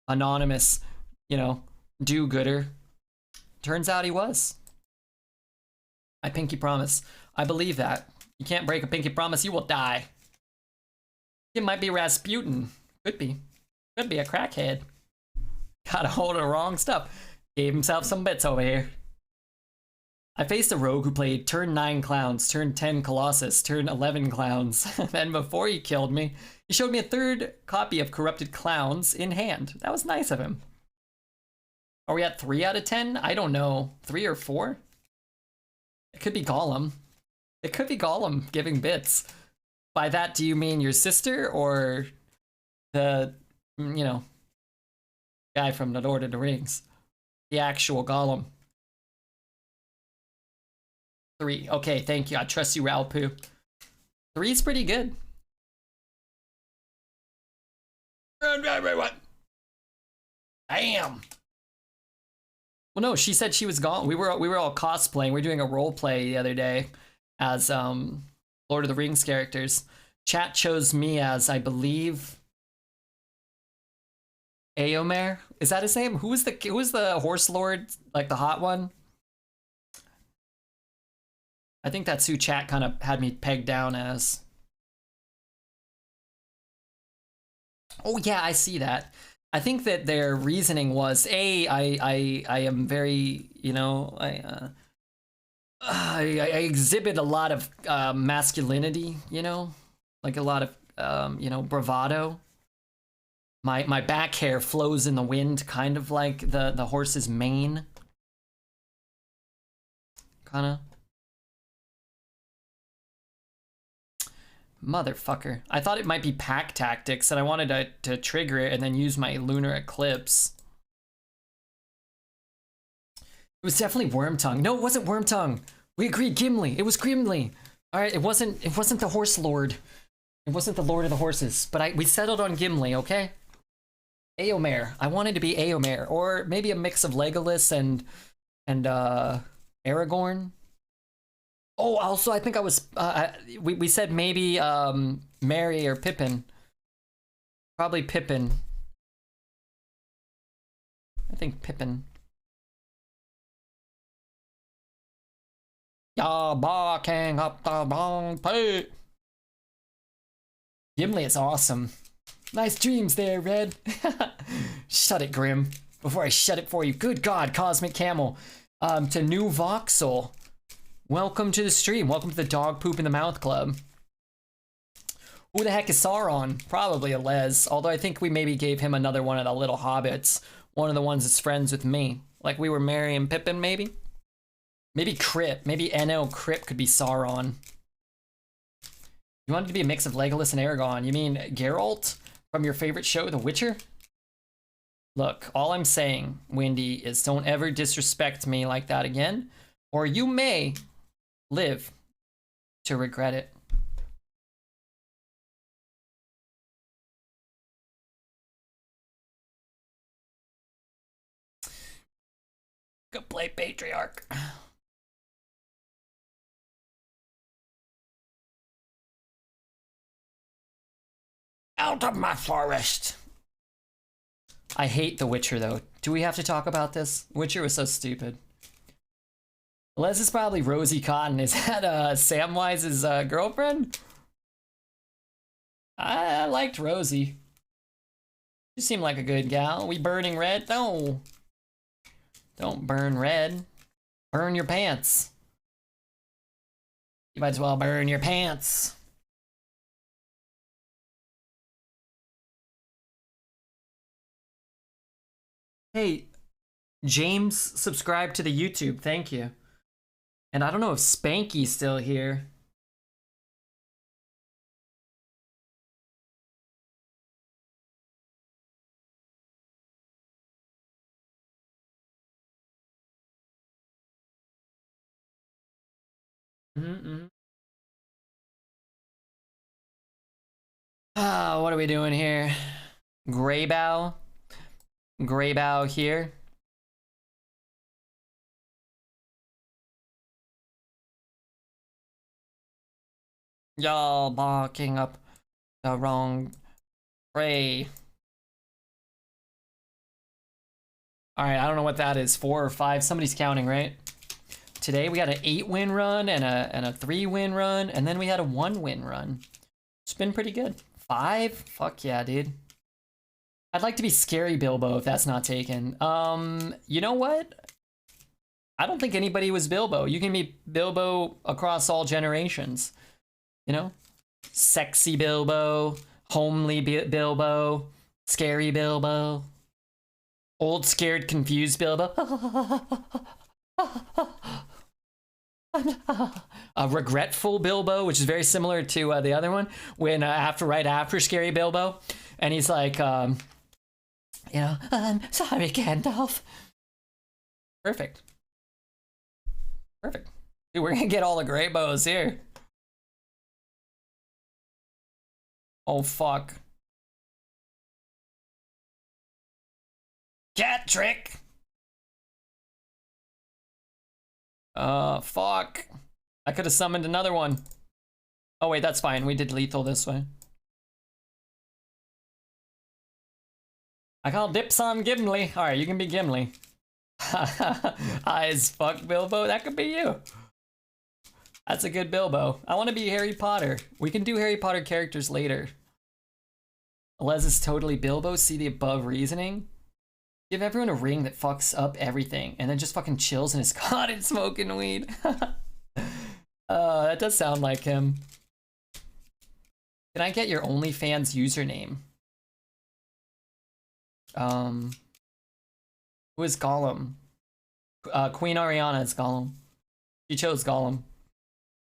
anonymous, you know, do-gooder. Turns out he was. I pinky promise. I believe that. You can't break a pinky promise, you will die. It might be Rasputin. Could be. Could be a crackhead. Got a hold of the wrong stuff. Gave himself some bits over here. I faced a rogue who played turn 9 clowns, turn 10 colossus, turn 11 clowns. Then before he killed me, he showed me a third copy of corrupted clowns in hand. That was nice of him. Are we at 3 out of 10? I don't know. 3 or 4? It could be Gollum. It could be Gollum giving bits. By that, do you mean your sister or the, you know, guy from the Lord of the Rings? The actual Gollum. 3. Okay, thank you. I trust you, Ralpoo. 3 is pretty good. Damn. Well, no, she said she was gone. We were all cosplaying. We were doing a role play the other day as Lord of the Rings characters. Chat chose me as, I believe, Eomer. Is that his name? Who was the horse lord, like the hot one? I think that's who chat kind of had me pegged down as. Oh yeah, I see that. I think that their reasoning was, I am very, you know, I exhibit a lot of masculinity, you know, like a lot of you know, bravado. My back hair flows in the wind, kind of like the horse's mane. Kinda. Motherfucker. I thought it might be pack tactics, and I wanted to trigger it and then use my lunar eclipse. It was definitely Wormtongue. No, it wasn't Wormtongue. We agreed Gimli. It was Gimli. All right, it wasn't the horse lord. It wasn't the lord of the horses, but we settled on Gimli, okay? Eomer. I wanted to be Eomer, or maybe a mix of Legolas and Aragorn. Oh, also, I think I was, we said maybe, Merry or Pippin. Probably Pippin. I think Pippin. You're barking up the wrong pay. Gimli is awesome. Nice dreams there, Red. Shut it, Grim. Before I shut it for you. Good God, Cosmic Camel. To New Voxel. Welcome to the stream. Welcome to the Dog Poop in the Mouth Club. Who the heck is Sauron? Probably a Les. Although I think we maybe gave him another one of the little hobbits. One of the ones that's friends with me. Like we were Merry and Pippin, maybe? Maybe Crip. Maybe NL Crip could be Sauron. You wanted to be a mix of Legolas and Aragorn. You mean Geralt from your favorite show, The Witcher? Look, all I'm saying, Wendy, is don't ever disrespect me like that again. Or you may live to regret it. Go play Patriarch. Out of my forest. I hate The Witcher, though. Do we have to talk about this? Witcher was so stupid. Les is probably Rosie Cotton. Is that Samwise's girlfriend? I liked Rosie. She seemed like a good gal. We burning red? No. Don't burn red. Burn your pants. You might as well burn your pants. Hey, James subscribed to the YouTube. Thank you. And I don't know if Spanky's still here. Ah, what are we doing here? Greybough. Greybough here. Y'all barking up the wrong prey. Alright, I don't know what that is. 4 or 5. Somebody's counting, right? Today we had an 8-win run and a 3-win run, and then we had a 1-win run. It's been pretty good. 5? Fuck yeah, dude. I'd like to be Scary Bilbo if that's not taken. You know what? I don't think anybody was Bilbo. You can be Bilbo across all generations. You know? Sexy Bilbo, homely Bilbo, scary Bilbo, old, scared, confused Bilbo. A regretful Bilbo, which is very similar to the other one, when right after Scary Bilbo, and he's like, you know, I'm sorry, Gandalf. Perfect. Perfect. Dude, we're gonna get all the Greyboughs here. Oh, fuck. Cat trick! Fuck. I could have summoned another one. Oh, wait, that's fine. We did lethal this way. I call dips on Gimli. Alright, you can be Gimli. Eyes fuck Bilbo. That could be you. That's a good Bilbo. I want to be Harry Potter. We can do Harry Potter characters later. Les is totally Bilbo. See the above reasoning? Give everyone a ring that fucks up everything and then just fucking chills in his cottage smoking weed. That does sound like him. Can I get your OnlyFans username? Who is Gollum? Queen Ariana is Gollum. She chose Gollum.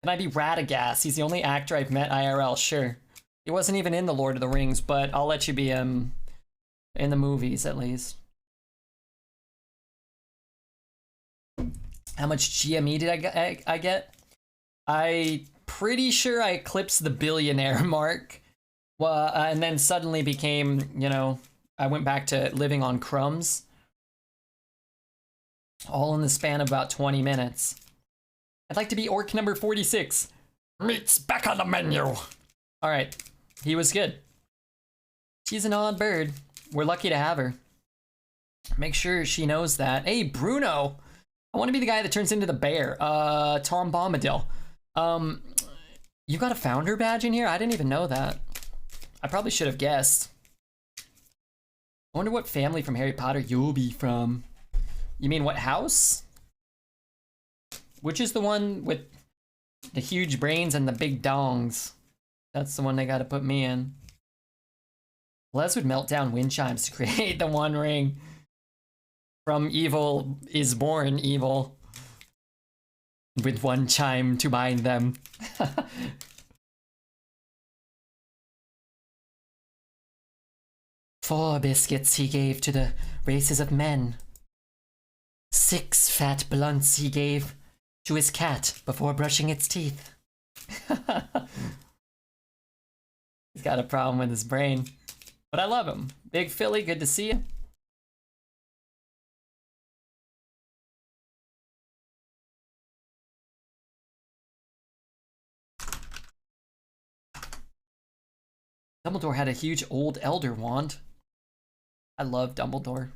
Can I be Radagast? He's the only actor I've met IRL, sure. He wasn't even in The Lord of the Rings, but I'll let you be in the movies at least. How much GME did I get? I pretty sure I eclipsed the billionaire mark. Well, and then suddenly became, you know, I went back to living on crumbs. All in the span of about 20 minutes. I'd like to be orc number 46. Meat's back on the menu. All right, he was good. She's an odd bird. We're lucky to have her. Make sure she knows that. Hey, Bruno. I want to be the guy that turns into the bear. Tom Bombadil. You got a founder badge in here? I didn't even know that. I probably should have guessed. I wonder what family from Harry Potter you'll be from. You mean what house? Which is the one with the huge brains and the big dongs? That's the one they gotta put me in. Les would melt down wind chimes to create the One Ring. From evil is born evil. With one chime to bind them. 4 biscuits he gave to the races of men. 6 fat blunts he gave to his cat before brushing its teeth. He's got a problem with his brain. But I love him. Big Philly, good to see you. Dumbledore had a huge old elder wand. I love Dumbledore.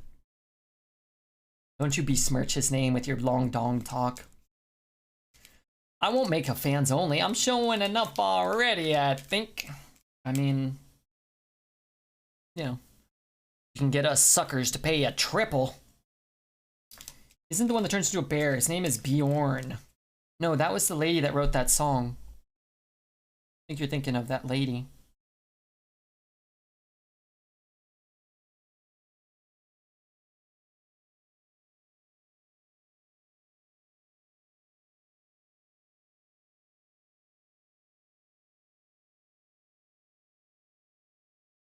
Don't you besmirch his name with your long dong talk. I won't make a fans only. I'm showing enough already, I think. I mean, you know, you can get us suckers to pay a triple. Isn't the one that turns into a bear? His name is Bjorn. No, that was the lady that wrote that song. I think you're thinking of that lady.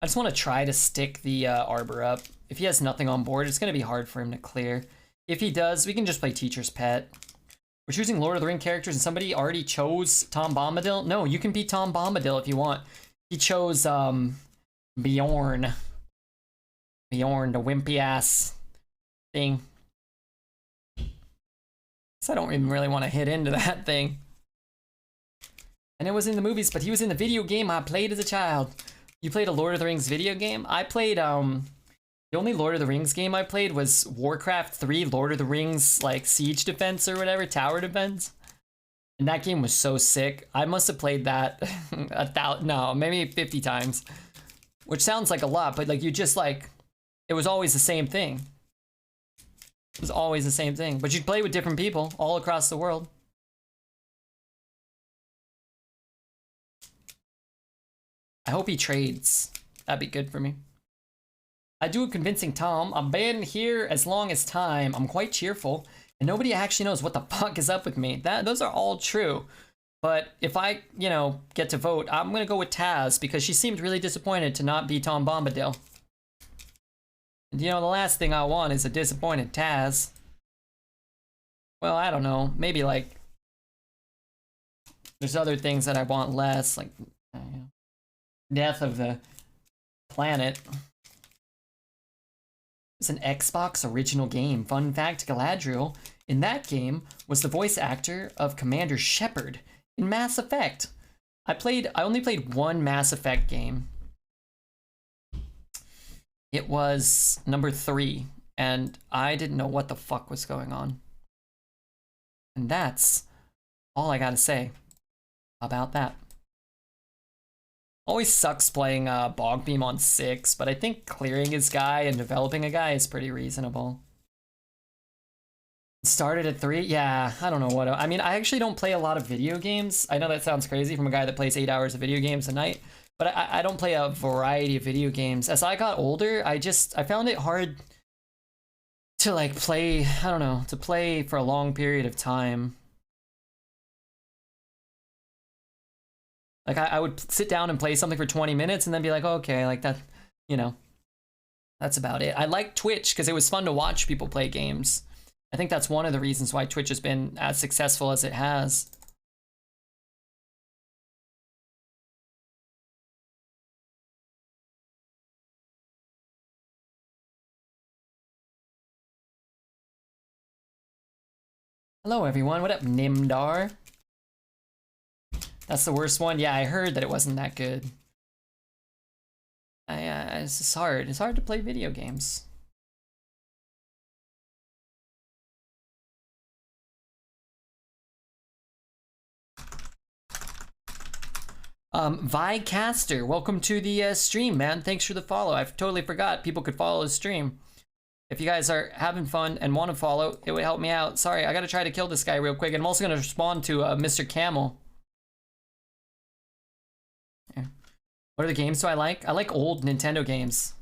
I just want to try to stick the Arbor up. If he has nothing on board, it's going to be hard for him to clear. If he does, we can just play Teacher's Pet. We're choosing Lord of the Ring characters and somebody already chose Tom Bombadil. No, you can be Tom Bombadil if you want. He chose Bjorn. Bjorn, the wimpy ass thing. So I don't even really want to hit into that thing. And it was in the movies, but he was in the video game I played as a child. You played a Lord of the Rings video game? I played, the only Lord of the Rings game I played was Warcraft 3, Lord of the Rings, like, Siege Defense or whatever, Tower Defense. And that game was so sick. I must have played that maybe 50 times. Which sounds like a lot, but, like, you just, like, it was always the same thing. It was always the same thing. But you'd play with different people all across the world. I hope he trades. That'd be good for me. I do a convincing Tom. I've been here as long as time. I'm quite cheerful. And nobody actually knows what the fuck is up with me. Those are all true. But if I, you know, get to vote, I'm gonna go with Taz because she seemed really disappointed to not be Tom Bombadil. And you know, the last thing I want is a disappointed Taz. Well, I don't know. Maybe like there's other things that I want less, like death of the planet. It's an Xbox original game. Fun fact, Galadriel in that game was the voice actor of Commander Shepard in Mass Effect. I only played one Mass Effect game. It was number 3, and I didn't know what the fuck was going on. And that's all I gotta say about that. Always sucks playing Bog Beam on 6, but I think clearing his guy and developing a guy is pretty reasonable. Started at 3? Yeah, I don't know what... I mean, I actually don't play a lot of video games. I know that sounds crazy from a guy that plays 8 hours of video games a night, but I don't play a variety of video games. As I got older, I found it hard to, like, play... I don't know, to play for a long period of time. Like, I would sit down and play something for 20 minutes and then be like, okay, like that, you know, that's about it. I like Twitch because it was fun to watch people play games. I think that's one of the reasons why Twitch has been as successful as it has. Hello, everyone. What up, Nimdar? That's the worst one? Yeah, I heard that it wasn't that good. It's just hard. It's hard to play video games. Vicaster, welcome to the stream, man. Thanks for the follow. I totally forgot people could follow the stream. If you guys are having fun and want to follow, it would help me out. Sorry, I gotta try to kill this guy real quick. And I'm also gonna respond to Mr. Camel. What are the games do I like? I like old Nintendo games.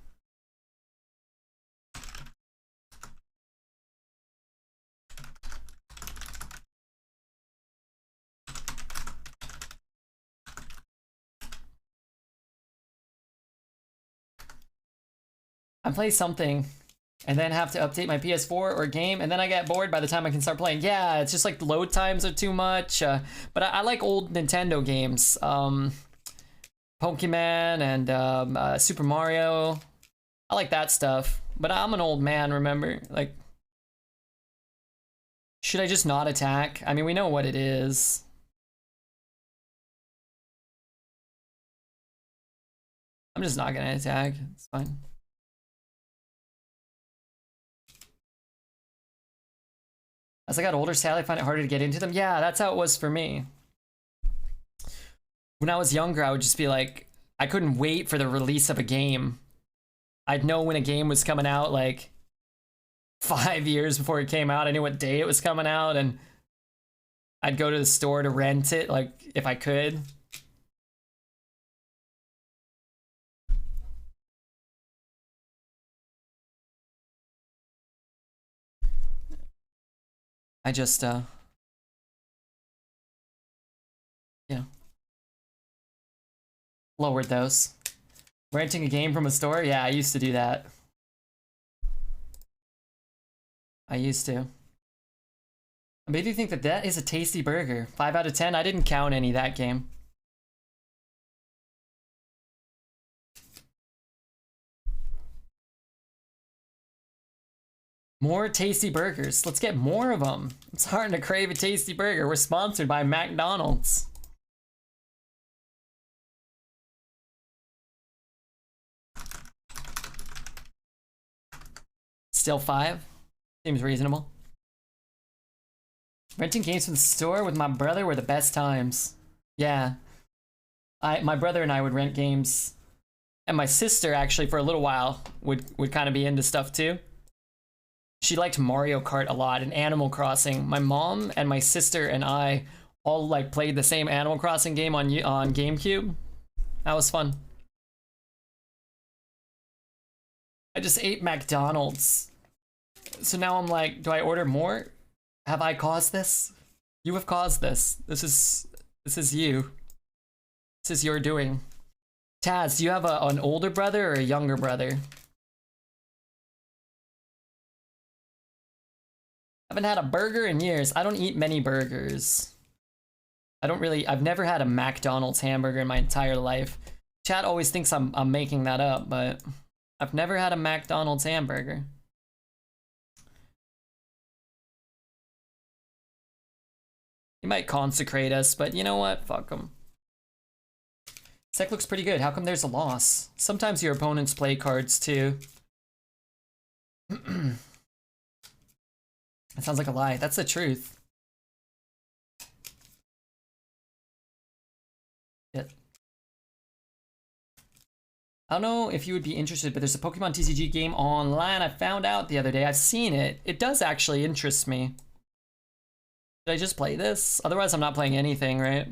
I play something and then have to update my PS4 or game, and then I get bored by the time I can start playing. Yeah, it's just like the load times are too much. But I like old Nintendo games. Pokemon and Super Mario. I like that stuff. But I'm an old man, remember? Like, should I just not attack? I mean, we know what it is. I'm just not gonna attack. It's fine. As I got older, sadly, I find it harder to get into them. Yeah, that's how it was for me. When I was younger, I would just be like, I couldn't wait for the release of a game. I'd know when a game was coming out like 5 years before it came out. I knew what day it was coming out, and I'd go to the store to rent it, like, if I could. I just, yeah. Lowered those. Renting a game from a store? Yeah, I used to do that. I used to. I made you think that that is a tasty burger. 5 out of 10? I didn't count any that game. More tasty burgers. Let's get more of them. It's hard to crave a tasty burger. We're sponsored by McDonald's. Still 5? Seems reasonable. Renting games from the store with my brother were the best times. Yeah. My brother and I would rent games. And my sister, actually, for a little while, would kind of be into stuff too. She liked Mario Kart a lot and Animal Crossing. My mom and my sister and I all like played the same Animal Crossing game on GameCube. That was fun. I just ate McDonald's. So now I'm like, do I order more? Have I caused this? You have caused this. This is you. This is your doing. Taz, do you have an older brother or a younger brother? Haven't had a burger in years. I don't eat many burgers. I've never had a McDonald's hamburger in my entire life. Chat always thinks I'm making that up, but I've never had a McDonald's hamburger. He might consecrate us, but you know what? Fuck him. Sec looks pretty good. How come there's a loss? Sometimes your opponents play cards too. That sounds like a lie. That's the truth. Yeah. I don't know if you would be interested, but there's a Pokemon TCG game online I found out the other day. I've seen it. It does actually interest me. Did I just play this? Otherwise, I'm not playing anything, right? I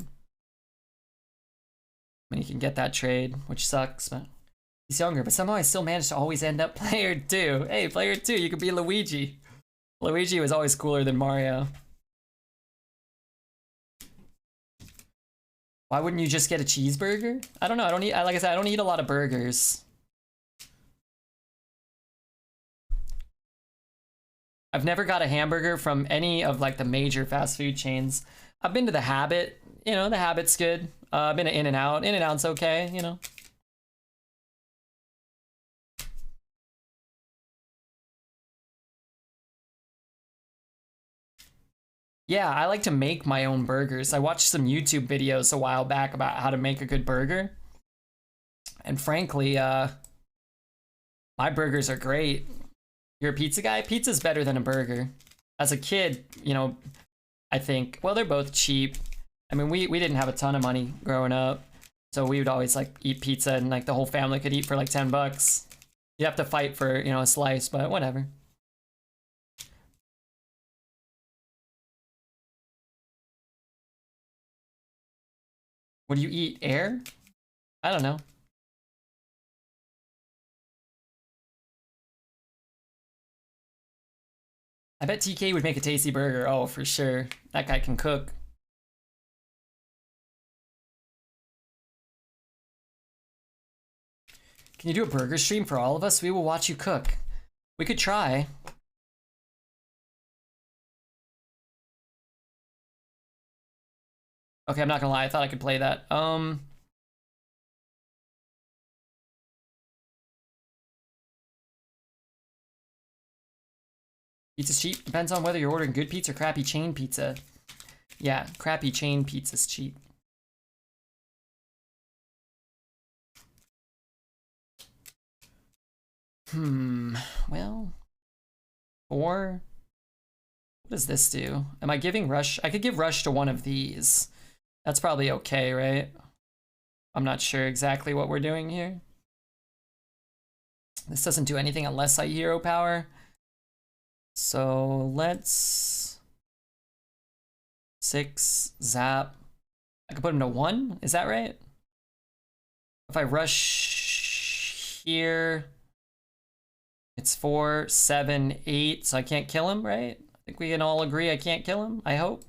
mean, you can get that trade, which sucks, but he's younger. But somehow I still managed to always end up player 2. Hey, player 2, you could be Luigi. Luigi was always cooler than Mario. Why wouldn't you just get a cheeseburger? I don't know. Like I said, I don't eat a lot of burgers. I've never got a hamburger from any of like the major fast food chains. I've been to the Habit. You know, the Habit's good. I've been to In-N-Out. In-N-Out's okay, you know. Yeah, I like to make my own burgers. I watched some YouTube videos a while back about how to make a good burger. And frankly, my burgers are great. You're a pizza guy? Pizza's better than a burger. As a kid, you know, I think, well, they're both cheap. I mean, we didn't have a ton of money growing up. So we would always like eat pizza and like the whole family could eat for like 10 bucks. You have to fight for, you know, a slice, but whatever. What do you eat? Air? I don't know. I bet TK would make a tasty burger. Oh, for sure. That guy can cook. Can you do a burger stream for all of us? We will watch you cook. We could try. Okay, I'm not gonna lie. I thought I could play that. Pizza's cheap. Depends on whether you're ordering good pizza or crappy chain pizza. Yeah, crappy chain pizza's cheap. Well, 4. What does this do? Am I giving rush? I could give rush to one of these. That's probably okay, right? I'm not sure exactly what we're doing here. This doesn't do anything unless I hero power. So let's 6 zap. I could put him to 1. Is that right? If I rush here, it's 4, 7, 8. So I can't kill him, right? I think we can all agree I can't kill him. I hope.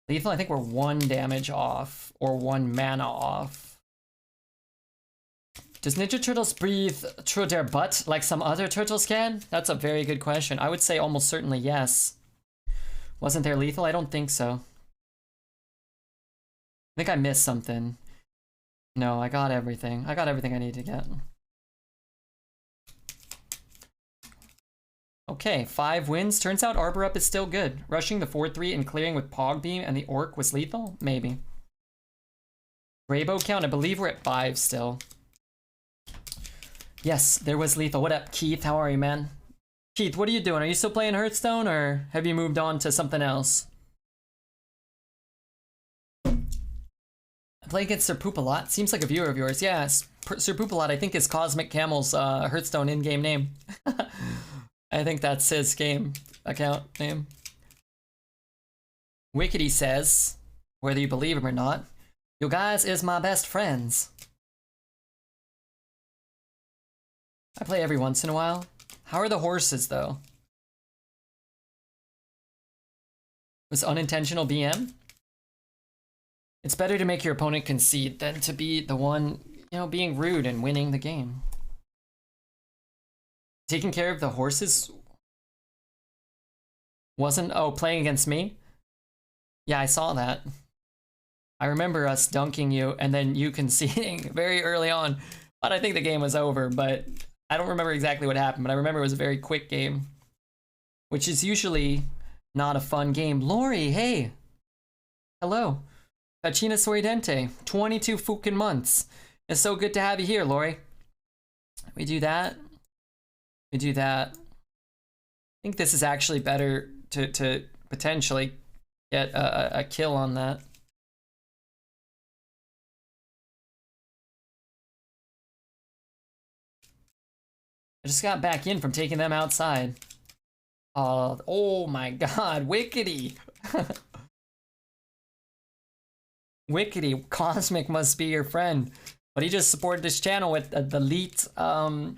Lethal, I think we're 1 damage off or 1 mana off. Does Ninja Turtles breathe through their butt like some other turtles can? That's a very good question. I would say almost certainly yes. Wasn't there lethal? I don't think so. I think I missed something. No, I got everything. I got everything I need to get. Okay, 5 wins. Turns out Arbor Up is still good. Rushing the 4-3 and clearing with Pog Beam and the Orc was lethal? Maybe. Greybough count, I believe we're at 5 still. Yes, there was lethal. What up, Keith? How are you, man? Keith, what are you doing? Are you still playing Hearthstone or have you moved on to something else? I play against Sir Poop a lot. Seems like a viewer of yours. Yeah, Sir Poop a lot, I think, is Cosmic Camel's Hearthstone in-game name. I think that's his game account name. Wickedy says, whether you believe him or not, you guys is my best friends. I play every once in a while. How are the horses, though? Was unintentional BM? It's better to make your opponent concede than to be the one, you know, being rude and winning the game. Taking care of the horses wasn't, oh, playing against me? Yeah, I saw that. I remember us dunking you and then you conceding very early on. But I think the game was over, but I don't remember exactly what happened, but I remember it was a very quick game. Which is usually not a fun game. Lori, hey! Hello. Pacina Sorridente, 22 fucking months. It's so good to have you here, Lori. We do that. We do that. I think this is actually better to potentially get a kill on that. I just got back in from taking them outside. Oh my god, Wickedy! Wickedy, Cosmic must be your friend. But he just supported this channel with the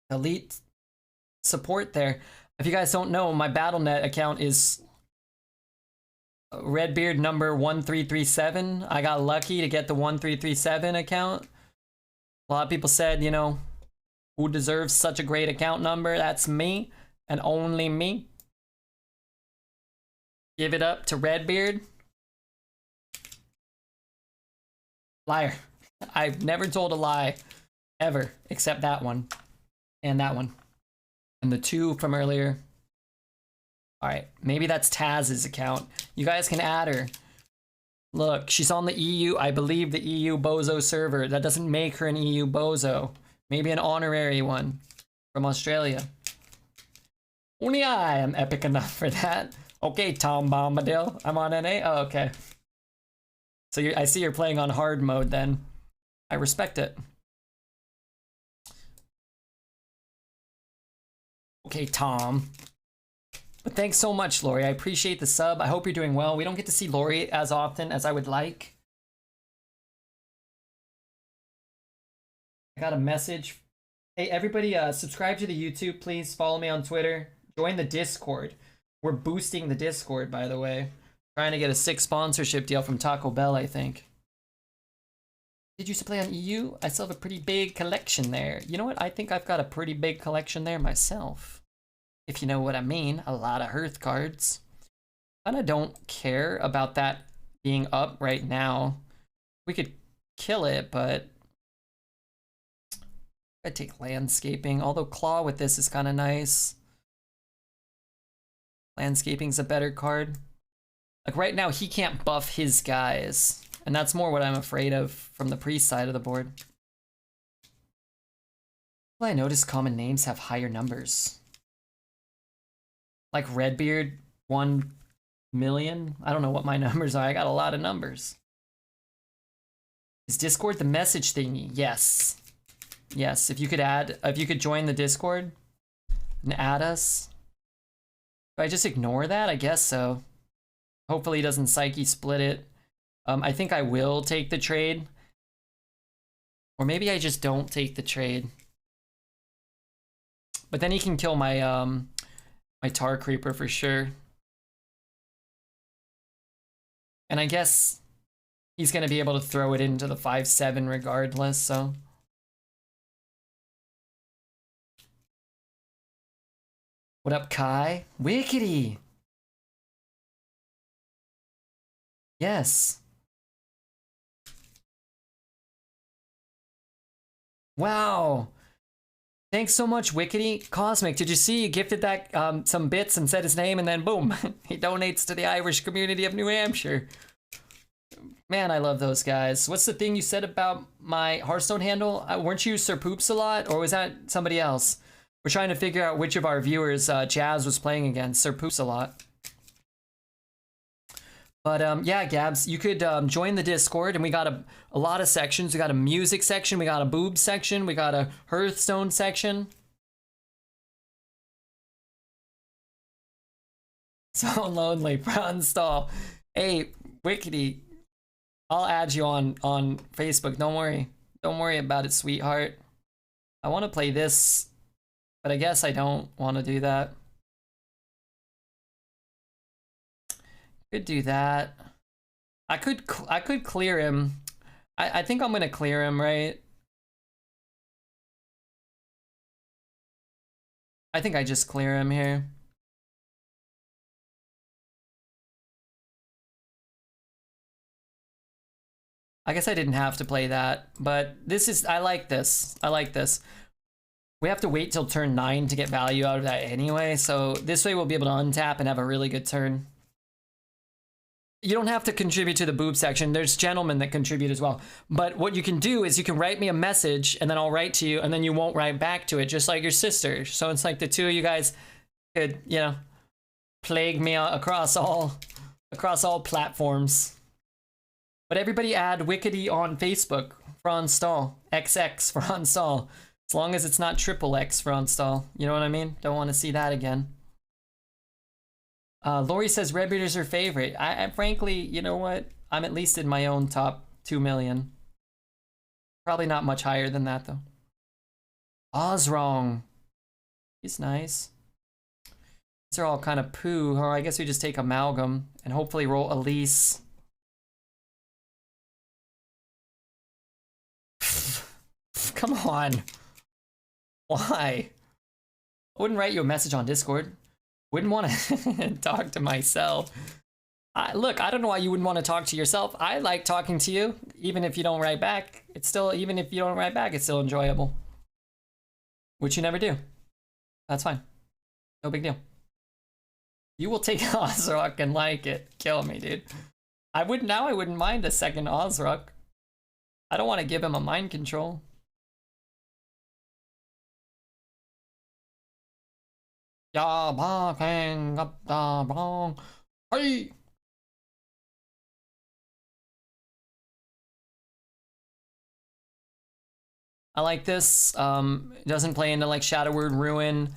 elite support there. If you guys don't know, my Battle.net account is Redbeard number 1337. I got lucky to get the 1337 account. A lot of people said, you know, who deserves such a great account number? That's me, and only me. Give it up to Redbeard. Liar. I've never told a lie, ever, except that one. And that one. And the 2 from earlier. Alright, maybe that's Taz's account. You guys can add her. Look, she's on the EU, I believe the EU Bozo server. That doesn't make her an EU Bozo. Maybe an honorary one from Australia. Only I am epic enough for that. Okay, Tom Bombadil. I'm on NA? Oh, okay. So I see you're playing on hard mode then. I respect it. Okay, Tom. But thanks so much, Lori. I appreciate the sub. I hope you're doing well. We don't get to see Lori as often as I would like. I got a message. Hey, everybody, subscribe to the YouTube, please. Follow me on Twitter. Join the Discord. We're boosting the Discord, by the way. Trying to get a 6 sponsorship deal from Taco Bell, I think. Did you used to play on EU? I still have a pretty big collection there. You know what? I think I've got a pretty big collection there myself. If you know what I mean. A lot of Hearth cards. Kinda don't care about that being up right now. We could kill it, but I'd take landscaping. Although Claw with this is kinda nice. Landscaping's a better card. Like right now, he can't buff his guys. And that's more what I'm afraid of from the priest side of the board. Well, I noticed common names have higher numbers. Like Redbeard, 1 million. I don't know what my numbers are. I got a lot of numbers. Is Discord the message thingy? Yes. Yes, if you could join the Discord and add us. Do I just ignore that? I guess so. Hopefully he doesn't psyche split it. I think I will take the trade. Or maybe I just don't take the trade. But then he can kill my my Tar Creeper for sure. And I guess he's gonna be able to throw it into the 5/7 regardless, so. What up, Kai? Wickety! Yes. Wow. Thanks so much, Wickety. Cosmic, did you see you gifted that some bits and said his name and then boom, he donates to the Irish community of New Hampshire. Man, I love those guys. What's the thing you said about my Hearthstone handle? Weren't you Sir Poops a lot, or was that somebody else? We're trying to figure out which of our viewers Jazz was playing against. Sir Poops a lot. But yeah, Gabs, you could join the Discord, and we got a lot of sections. We got a music section, we got a boob section, we got a Hearthstone section. So lonely, Bronze Stall. Hey, Wickety, I'll add you on Facebook. Don't worry. Don't worry about it, sweetheart. I want to play this, but I guess I don't want to do that. Could do that. I could clear him. I think I'm gonna clear him, right? I think I just clear him here. I guess I didn't have to play that, but this is, I like this. I like this. We have to wait till turn 9 to get value out of that anyway, so this way we'll be able to untap and have a really good turn. You don't have to contribute to the boob section. There's gentlemen that contribute as well. But what you can do is you can write me a message and then I'll write to you and then you won't write back to it, just like your sister. So it's like the two of you guys could, you know, plague me across all platforms. But everybody add Wickety on Facebook, Franz Stahl, XX Franz Stahl. As long as it's not triple X Franz Stahl. You know what I mean? Don't want to see that again. Lori says Redbeard is her favorite. I frankly, you know what? I'm at least in my own top 2 million. Probably not much higher than that though. Ozrong. He's nice. These are all kind of poo, or I guess we just take Amalgam and hopefully roll Elise. Come on. Why? I wouldn't write you a message on Discord. Wouldn't want to talk to myself. Look, I don't know why you wouldn't want to talk to yourself. I like talking to you, even if you don't write back. It's still, even if you don't write back, it's still enjoyable. Which you never do. That's fine. No big deal. You will take Ozrock and like it. Kill me, dude. I wouldn't mind a second Ozrock. I don't want to give him a mind control. Hey! I like this. It doesn't play into like Shadow Word Ruin.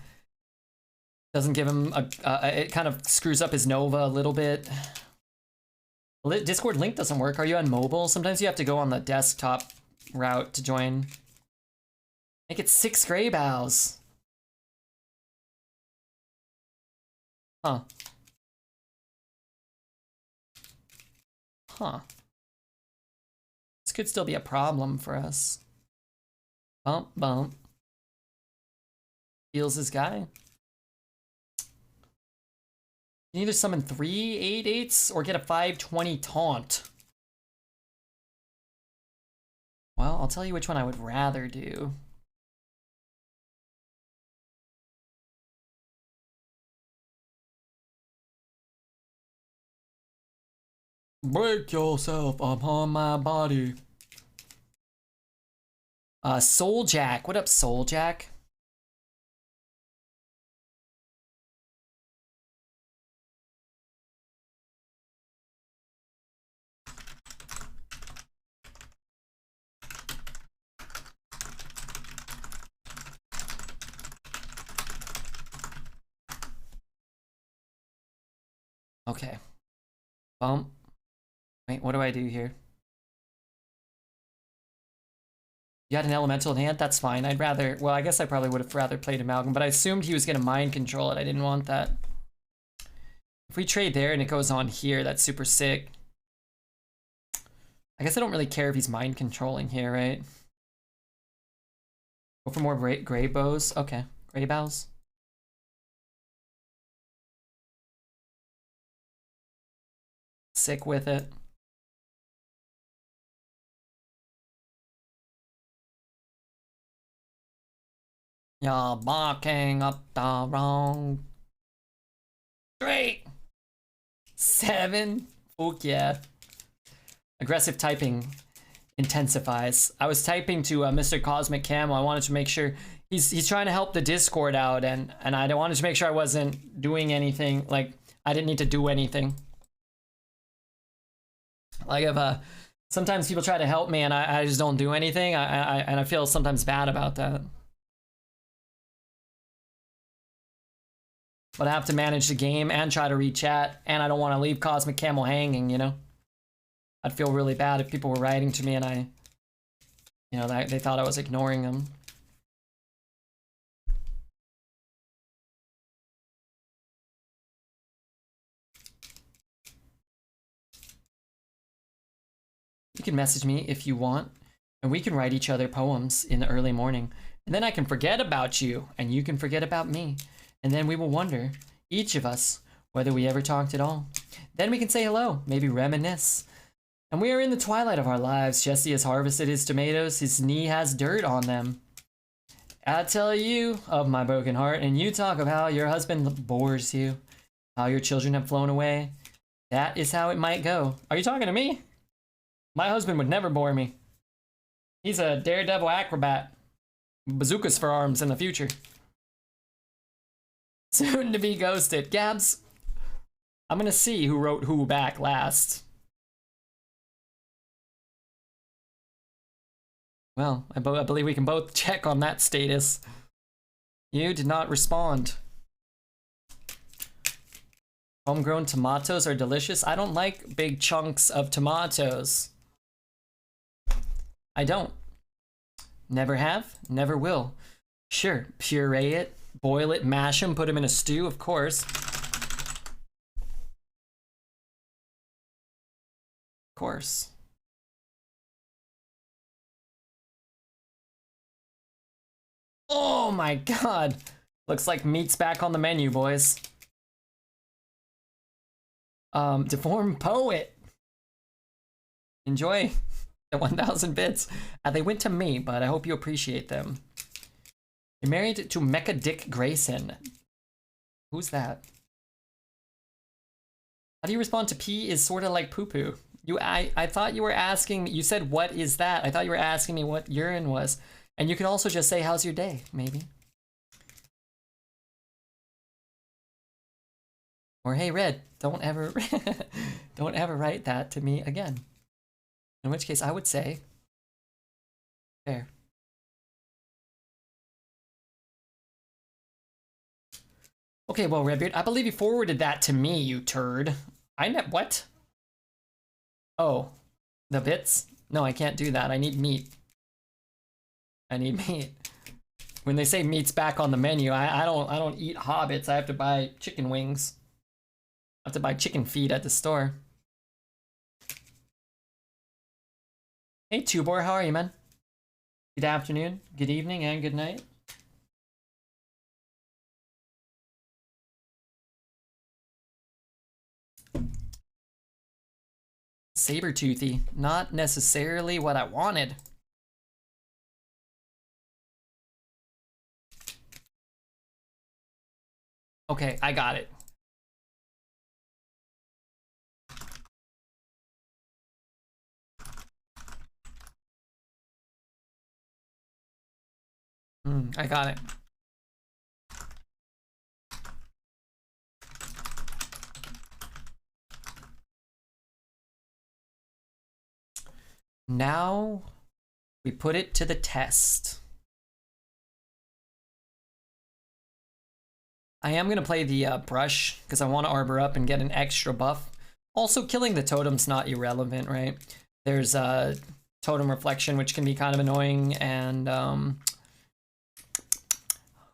Doesn't give him it kind of screws up his Nova a little bit. Discord link doesn't work. Are you on mobile? Sometimes you have to go on the desktop route to join. Make it 6 Greyboughs. Huh. Huh. This could still be a problem for us. Bump, bump. Heals this guy. You can either summon 3 8/8s or get a 5/20 taunt. Well, I'll tell you which one I would rather do. Break yourself, I'm on my body. Soul Jack. What up, Soul Jack? Okay. Bump. Wait, what do I do here? You had an elemental in hand? That's fine. I'd rather... Well, I guess I probably would have rather played Amalgam, but I assumed he was going to mind control it. I didn't want that. If we trade there and it goes on here, that's super sick. I guess I don't really care if he's mind controlling here, right? Go for more Greyboughs. Okay. Greyboughs. Sick with it. You're barking up the wrong street. 7. Fuck yeah. Aggressive typing intensifies. I was typing to Mr. Cosmic Camo. I wanted to make sure he's trying to help the Discord out, and I wanted to make sure I wasn't doing anything. Like, I didn't need to do anything. Like, if sometimes people try to help me and I just don't do anything, and I feel sometimes bad about that. But I have to manage the game and try to read chat, and I don't want to leave Cosmic Camel hanging, you know? I'd feel really bad if people were writing to me and they thought I was ignoring them. You can message me if you want, and we can write each other poems in the early morning. And then I can forget about you, and you can forget about me. And then we will wonder, each of us, whether we ever talked at all. Then we can say hello, maybe reminisce. And we are in the twilight of our lives. Jesse has harvested his tomatoes. His knee has dirt on them. I tell you of my broken heart, and you talk of how your husband bores you, how your children have flown away. That is how it might go. Are you talking to me? My husband would never bore me. He's a daredevil acrobat. Bazookas for arms in the future. Soon to be ghosted. Gabs, I'm gonna see who wrote who back last. Well, I believe we can both check on that status. You did not respond. Homegrown tomatoes are delicious. I don't like big chunks of tomatoes. I don't. Never have, never will. Sure, puree it, boil it, mash them, put them in a stew, of course. Of course. Oh my god. Looks like meat's back on the menu, boys. Deformed Poet. Enjoy the 1,000 bits. They went to me, but I hope you appreciate them. You're married to Mecha Dick Grayson. Who's that? How do you respond to pee is sort of like poo-poo? I thought you were asking, you said, what is that? I thought you were asking me what urine was. And you could also just say, how's your day, maybe? Or, hey, Red, don't ever, don't ever write that to me again. In which case, I would say, Fair. Okay, well, Redbeard, I believe you forwarded that to me, you turd. What? Oh, the bits? No, I can't do that. I need meat. I need meat. When they say meat's back on the menu, I don't eat hobbits. I have to buy chicken wings. I have to buy chicken feet at the store. Hey, Tubor, how are you, man? Good afternoon, good evening, and good night. Saber-toothy, not necessarily what I wanted. Okay, I got it. I got it. Now we put it to the test. I am gonna play the brush because I want to arbor up and get an extra buff. Also, killing the totem's not irrelevant, right? There's totem reflection, which can be kind of annoying, and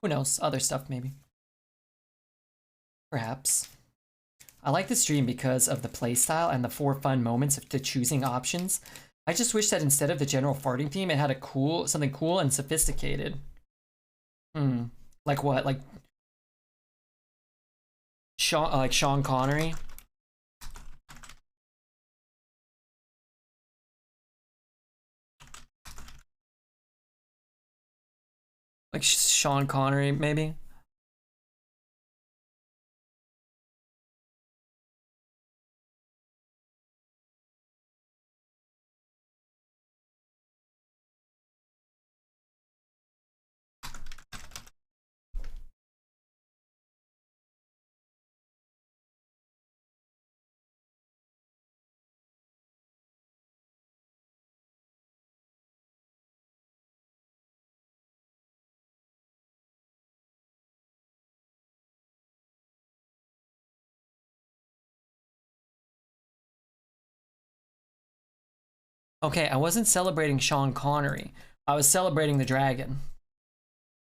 who knows, other stuff maybe. Perhaps. I like the stream because of the playstyle and the 4 fun moments of the choosing options. I just wish that instead of the general farting theme, it had a something cool and sophisticated. Like what? Like Sean Connery? Like Sean Connery, maybe? Okay, I wasn't celebrating Sean Connery. I was celebrating the dragon.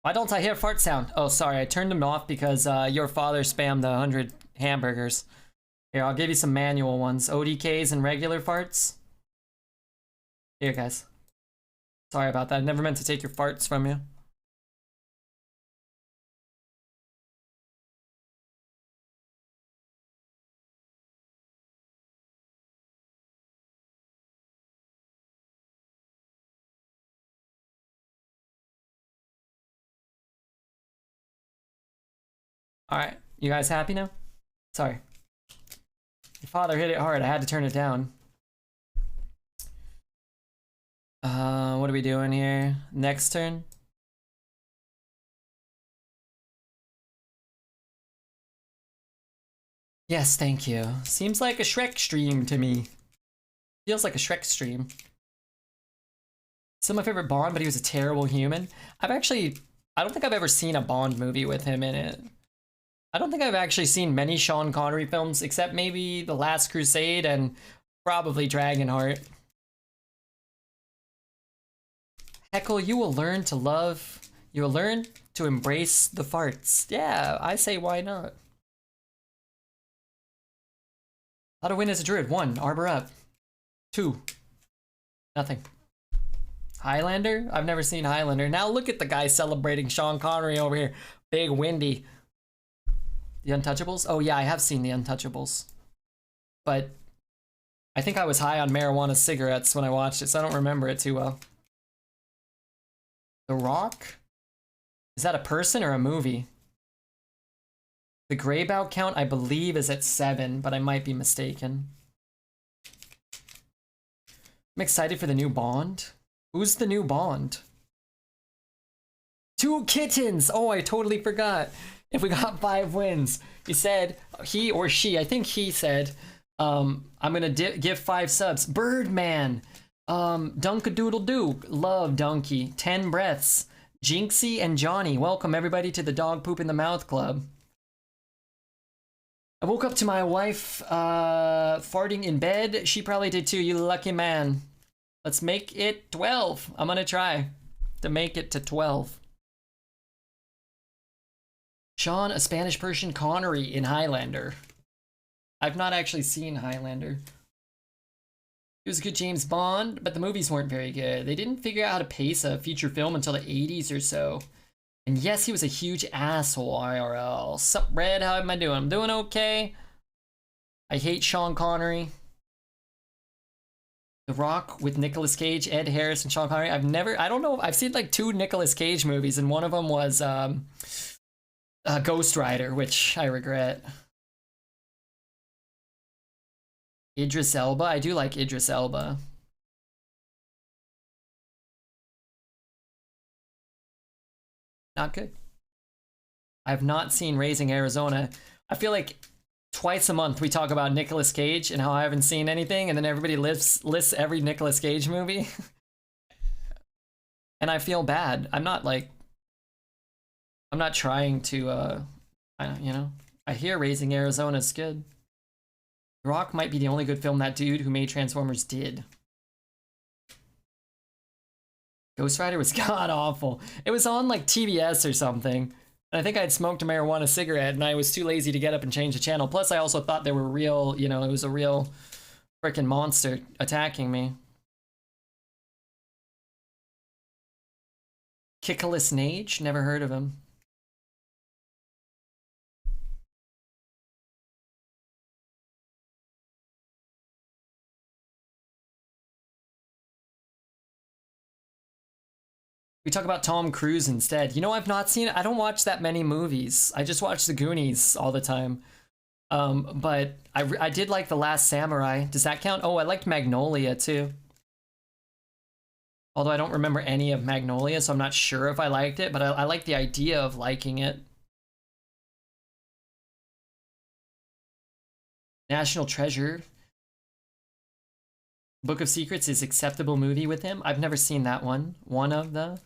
Why don't I hear fart sound? Oh, sorry, I turned them off because your father spammed the 100 hamburgers. Here, I'll give you some manual ones. ODKs and regular farts. Here, guys. Sorry about that. I never meant to take your farts from you. Alright, you guys happy now? Sorry. Your father hit it hard. I had to turn it down. What are we doing here? Next turn? Yes, thank you. Seems like a Shrek stream to me. Feels like a Shrek stream. Still my favorite Bond, but he was a terrible human. I don't think I've ever seen a Bond movie with him in it. I don't think I've actually seen many Sean Connery films, except maybe The Last Crusade and probably Dragonheart. Heckle, you will learn to embrace the farts. Yeah, I say why not? How to win as a druid? 1, arbor up. 2, nothing. Highlander? I've never seen Highlander. Now look at the guy celebrating Sean Connery over here. Big windy. The Untouchables? Oh yeah, I have seen The Untouchables. But I think I was high on marijuana cigarettes when I watched it, so I don't remember it too well. The Rock? Is that a person or a movie? The Greybough count, I believe, is at 7, but I might be mistaken. I'm excited for the new Bond. Who's the new Bond? 2 kittens! Oh, I totally forgot. If we got 5 wins. He said, he or she, I think he said, I'm gonna give 5 subs. Birdman! Dunkadoodle-doo, love Donkey, 10 breaths. Jinxie and Johnny, welcome everybody to the Dog Poop in the Mouth Club. I woke up to my wife farting in bed. She probably did too, you lucky man. Let's make it 12. I'm gonna try to make it to 12. Sean, a Spanish person, Connery in Highlander. I've not actually seen Highlander. It was a good James Bond, but the movies weren't very good. They didn't figure out how to pace a feature film until the 80s or so. And yes, he was a huge asshole, IRL. Sup, Red? How am I doing? I'm doing okay. I hate Sean Connery. The Rock with Nicolas Cage, Ed Harris, and Sean Connery. I don't know. I've seen like 2 Nicolas Cage movies, and one of them was Ghost Rider, which I regret. Idris Elba? I do like Idris Elba. Not good. I have not seen Raising Arizona. I feel like twice a month we talk about Nicolas Cage and how I haven't seen anything, and then everybody lists every Nicolas Cage movie. And I feel bad. I'm not trying to, I hear Raising Arizona is good. The Rock might be the only good film that dude who made Transformers did. Ghost Rider was god awful. It was on like TBS or something. And I think I'd smoked a marijuana cigarette and I was too lazy to get up and change the channel. Plus I also thought they were real, it was a real freaking monster attacking me. Kickless Nage? Never heard of him. We talk about Tom Cruise instead. I've not seen it. I don't watch that many movies. I just watch The Goonies all the time. But I did like The Last Samurai. Does that count? Oh, I liked Magnolia too. Although I don't remember any of Magnolia, so I'm not sure if I liked it, but I like the idea of liking it. National Treasure. Book of Secrets is acceptable movie with him. I've never seen that one. One of the...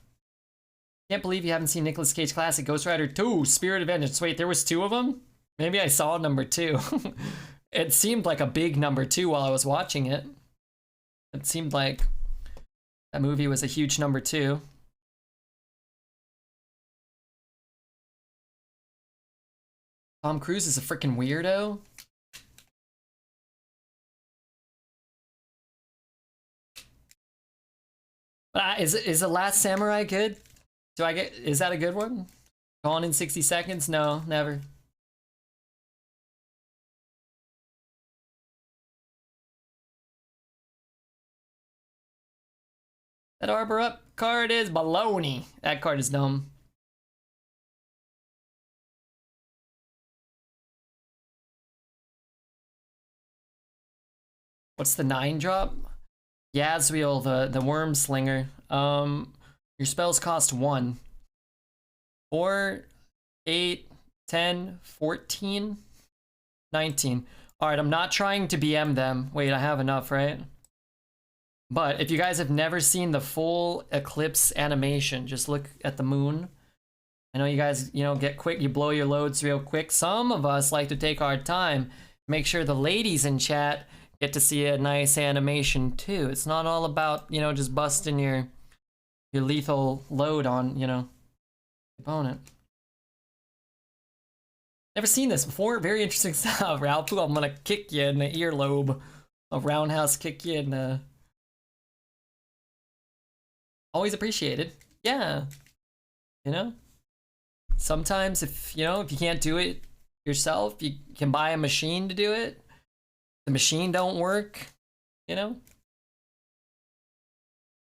Can't believe you haven't seen Nicolas Cage classic Ghost Rider 2, Spirit of Vengeance. Wait, there was 2 of them? Maybe I saw number 2. It seemed like a big number 2 while I was watching it. It seemed like that movie was a huge number 2. Tom Cruise is a freaking weirdo. Is The Last Samurai good? Is that a good one? Gone in 60 Seconds? No, never. That Arbor Up card is baloney. That card is dumb. What's the 9 drop? Yazriel, the Worm Slinger. Your spells cost 1. 4, 8, 10, 14, 19. Alright, I'm not trying to BM them. Wait, I have enough, right? But if you guys have never seen the full eclipse animation, just look at the moon. I know you guys, get quick, you blow your loads real quick. Some of us like to take our time, make sure the ladies in chat get to see a nice animation too. It's not all about, just busting your lethal load on, opponent. Never seen this before. Very interesting stuff, Ralph. I'm gonna kick you in the earlobe. A roundhouse kick you in the... Always appreciated. Yeah. Sometimes if you can't do it yourself, you can buy a machine to do it. The machine don't work,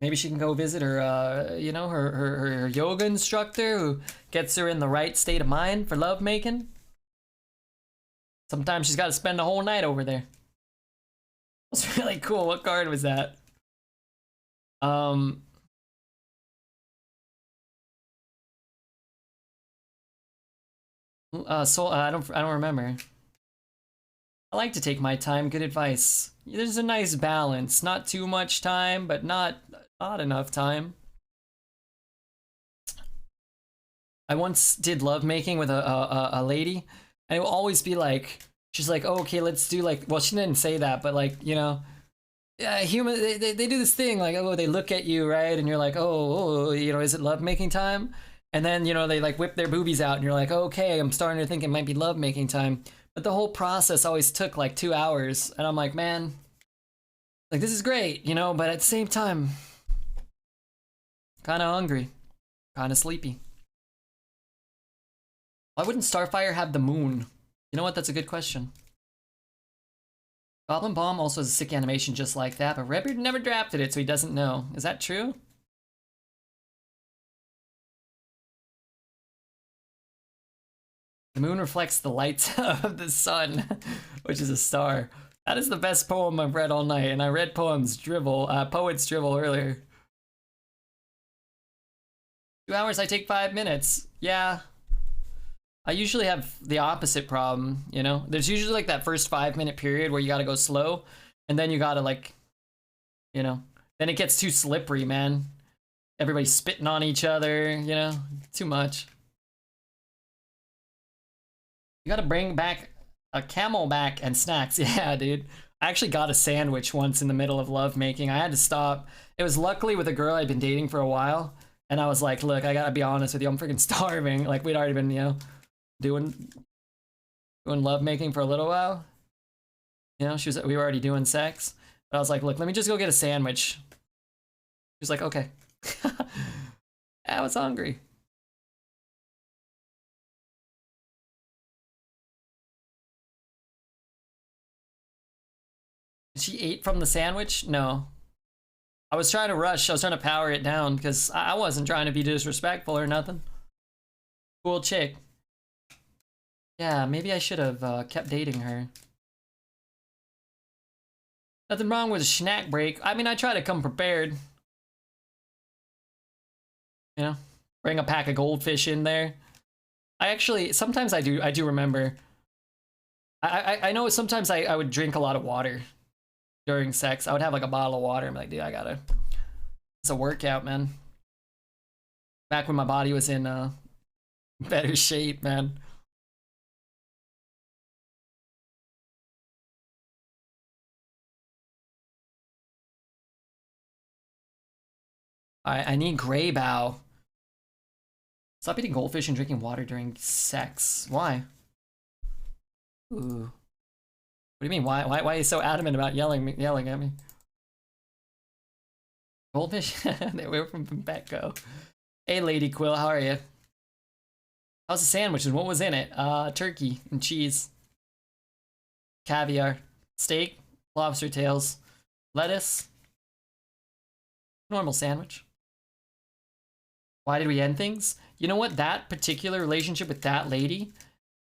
Maybe she can go visit her, her yoga instructor who gets her in the right state of mind for lovemaking. Sometimes she's got to spend a whole night over there. That's really cool. What card was that? I don't remember. I like to take my time. Good advice. There's a nice balance. Not too much time, but not enough time. I once did lovemaking with a lady, and it will always be like, she's like, oh, okay, let's do like, well, she didn't say that, but like, yeah, human, they do this thing, like, oh, they look at you, right? And you're like, oh, is it lovemaking time? And then, they like whip their boobies out, and you're like, okay, I'm starting to think it might be lovemaking time. But the whole process always took like 2 hours, and I'm like, man, like, this is great, but at the same time, kind of hungry, kind of sleepy. Why wouldn't Starfire have the moon? You know what? That's a good question. Goblin Bomb also has a sick animation just like that, but Redbeard never drafted it, so he doesn't know. Is that true? The moon reflects the light of the sun, which is a star. That is the best poem I've read all night, and I read Poet's Drivel earlier. 2 hours, I take 5 minutes. Yeah. I usually have the opposite problem, you know? There's usually like that first 5 minute period where you gotta go slow, and then you gotta like, you know, then it gets too slippery, man. Everybody's spitting on each other, you know? Too much. You gotta bring back a camelback and snacks. Yeah, dude. I actually got a sandwich once in the middle of lovemaking. I had to stop. It was luckily with a girl I'd been dating for a while. And I was like, look, I gotta be honest with you. I'm freaking starving. Like, we'd already been, you know, doing lovemaking for a little while. You know, we were already doing sex. But I was like, look, let me just go get a sandwich. She was like, okay. I was hungry. She ate from the sandwich? No. I was trying to rush. I was trying to power it down because I wasn't trying to be disrespectful or nothing. Cool chick. Yeah, maybe I should have kept dating her. Nothing wrong with a snack break. I mean, I try to come prepared. You know, bring a pack of goldfish in there. I actually, sometimes I do remember. I know sometimes I would drink a lot of water during sex. I would have like a bottle of water. I'm like, dude, it's a workout, man. Back when my body was in better shape, man. I need Greybough. Stop eating goldfish and drinking water during sex. Why? Ooh. What do you mean? Why are you so adamant about yelling at me? Goldfish? They were from Becco. Hey, Lady Quill, how are you? How's the sandwich and what was in it? Turkey and cheese. Caviar. Steak. Lobster tails. Lettuce. Normal sandwich. Why did we end things? You know what? That particular relationship with that lady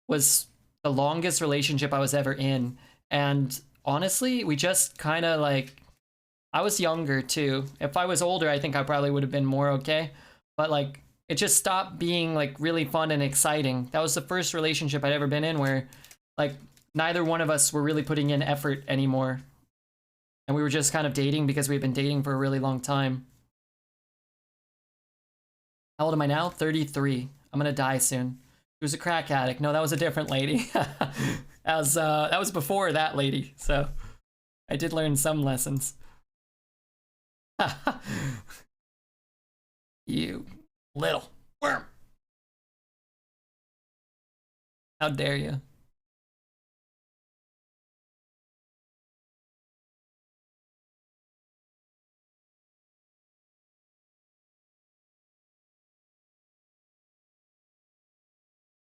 was the longest relationship I was ever in. And honestly, we just kind of like, I was younger too. If I was older, I think I probably would have been more okay. But like, it just stopped being like really fun and exciting. That was the first relationship I'd ever been in where like neither one of us were really putting in effort anymore. And we were just kind of dating because we've been dating for a really long time. How old am I now? 33. I'm gonna die soon. She was a crack addict. No, that was a different lady. That was before that lady, so I did learn some lessons. You little worm. How dare you?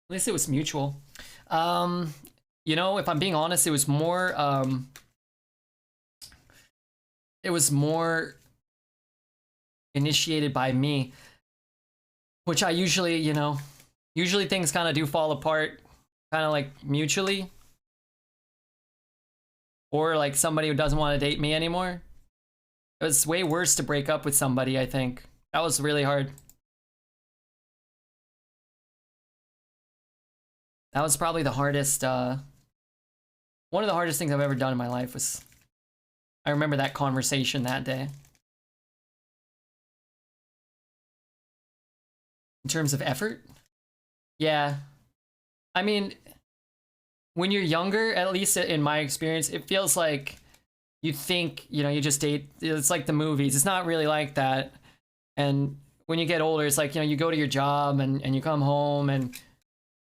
At least it was mutual. You know, if I'm being honest, it was more initiated by me, which I usually, you know, usually things kind of do fall apart kind of like mutually, or like somebody who doesn't want to date me anymore. It was way worse to break up with somebody, I think. That was really hard. That was probably the hardest, one of the hardest things I've ever done in my life was, I remember that conversation that day. In terms of effort? Yeah. I mean, when you're younger, at least in my experience, it feels like you think, you know, you just date, it's like the movies. It's not really like that. And when you get older, it's like, you know, you go to your job and you come home and,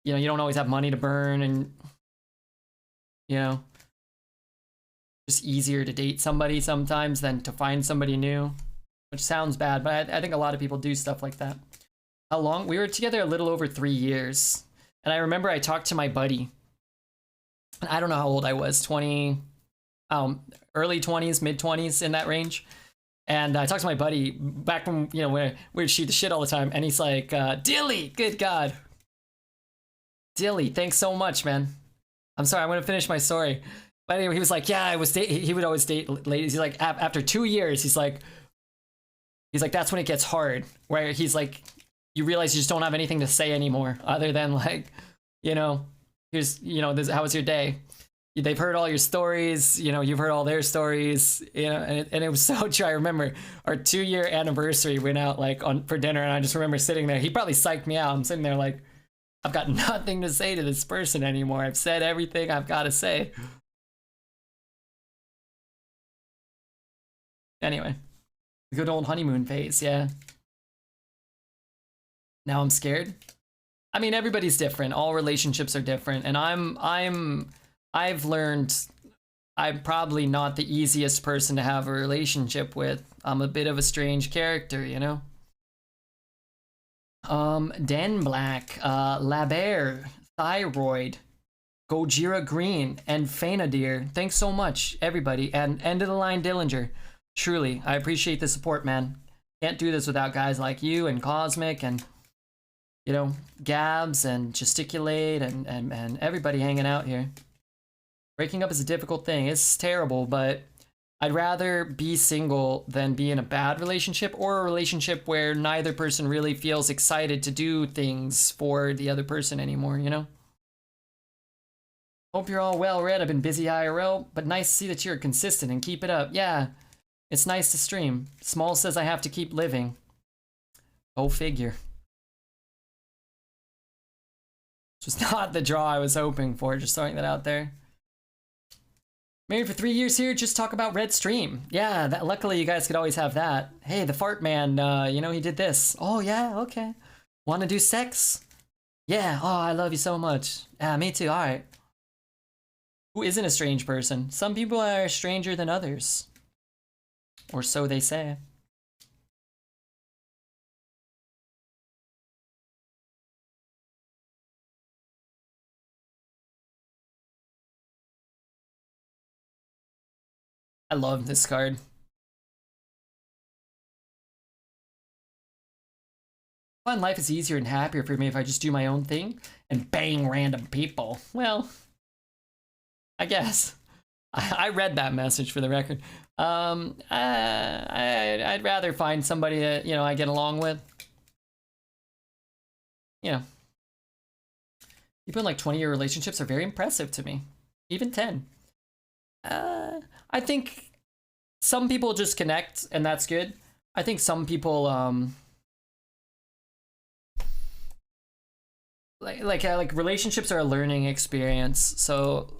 you know, you don't always have money to burn and, you know, just easier to date somebody sometimes than to find somebody new, which sounds bad, but I think a lot of people do stuff like that. How long? We were together a little over 3 years. And I remember I talked to my buddy. I don't know how old I was, 20, early 20s, mid 20s, in that range. And I talked to my buddy back when, you know, we would shoot the shit all the time. And he's like, Dilly, good God. Dilly, thanks so much, man. I'm sorry, I'm gonna finish my story. But anyway, he was like, yeah, he would always date ladies. He's like, after 2 years, he's like, that's when it gets hard. Where he's like, you realize you just don't have anything to say anymore other than like, you know, here's, you know, this, how was your day? They've heard all your stories, you know, you've heard all their stories, you know, and it was so true. I remember our 2-year anniversary went out like for dinner, and I just remember sitting there. He probably psyched me out. I'm sitting there like, I've got nothing to say to this person anymore. I've said everything I've got to say. Anyway, good old honeymoon phase, yeah. Now I'm scared. I mean, everybody's different. All relationships are different, and I've learned I'm probably not the easiest person to have a relationship with. I'm a bit of a strange character, you know? Den Black, Laber, Thyroid, Gojira Green, and Fainadir. Thanks so much, everybody. And End of the Line Dillinger. Truly, I appreciate the support, man. Can't do this without guys like you and Cosmic and, you know, Gabs and Gesticulate and everybody hanging out here. Breaking up is a difficult thing. It's terrible, but I'd rather be single than be in a bad relationship, or a relationship where neither person really feels excited to do things for the other person anymore, you know? Hope you're all well read. I've been busy IRL, but nice to see that you're consistent and keep it up. Yeah, it's nice to stream. Small says I have to keep living. Go figure. Which was not the draw I was hoping for, just throwing that out there. Married for 3 years here, just talk about Red Stream. Yeah, that, luckily you guys could always have that. Hey, the fart man, you know, he did this. Oh yeah, okay. Want to do sex? Yeah, oh, I love you so much. Yeah, me too, alright. Who isn't a strange person? Some people are stranger than others. Or so they say. I love this card. I find life is easier and happier for me if I just do my own thing and bang random people. Well, I guess. I read that message for the record. I'd rather find somebody that, you know, I get along with. You know. People in like 20-year relationships are very impressive to me. Even 10. I think some people just connect, and that's good. I think some people, like relationships are a learning experience. So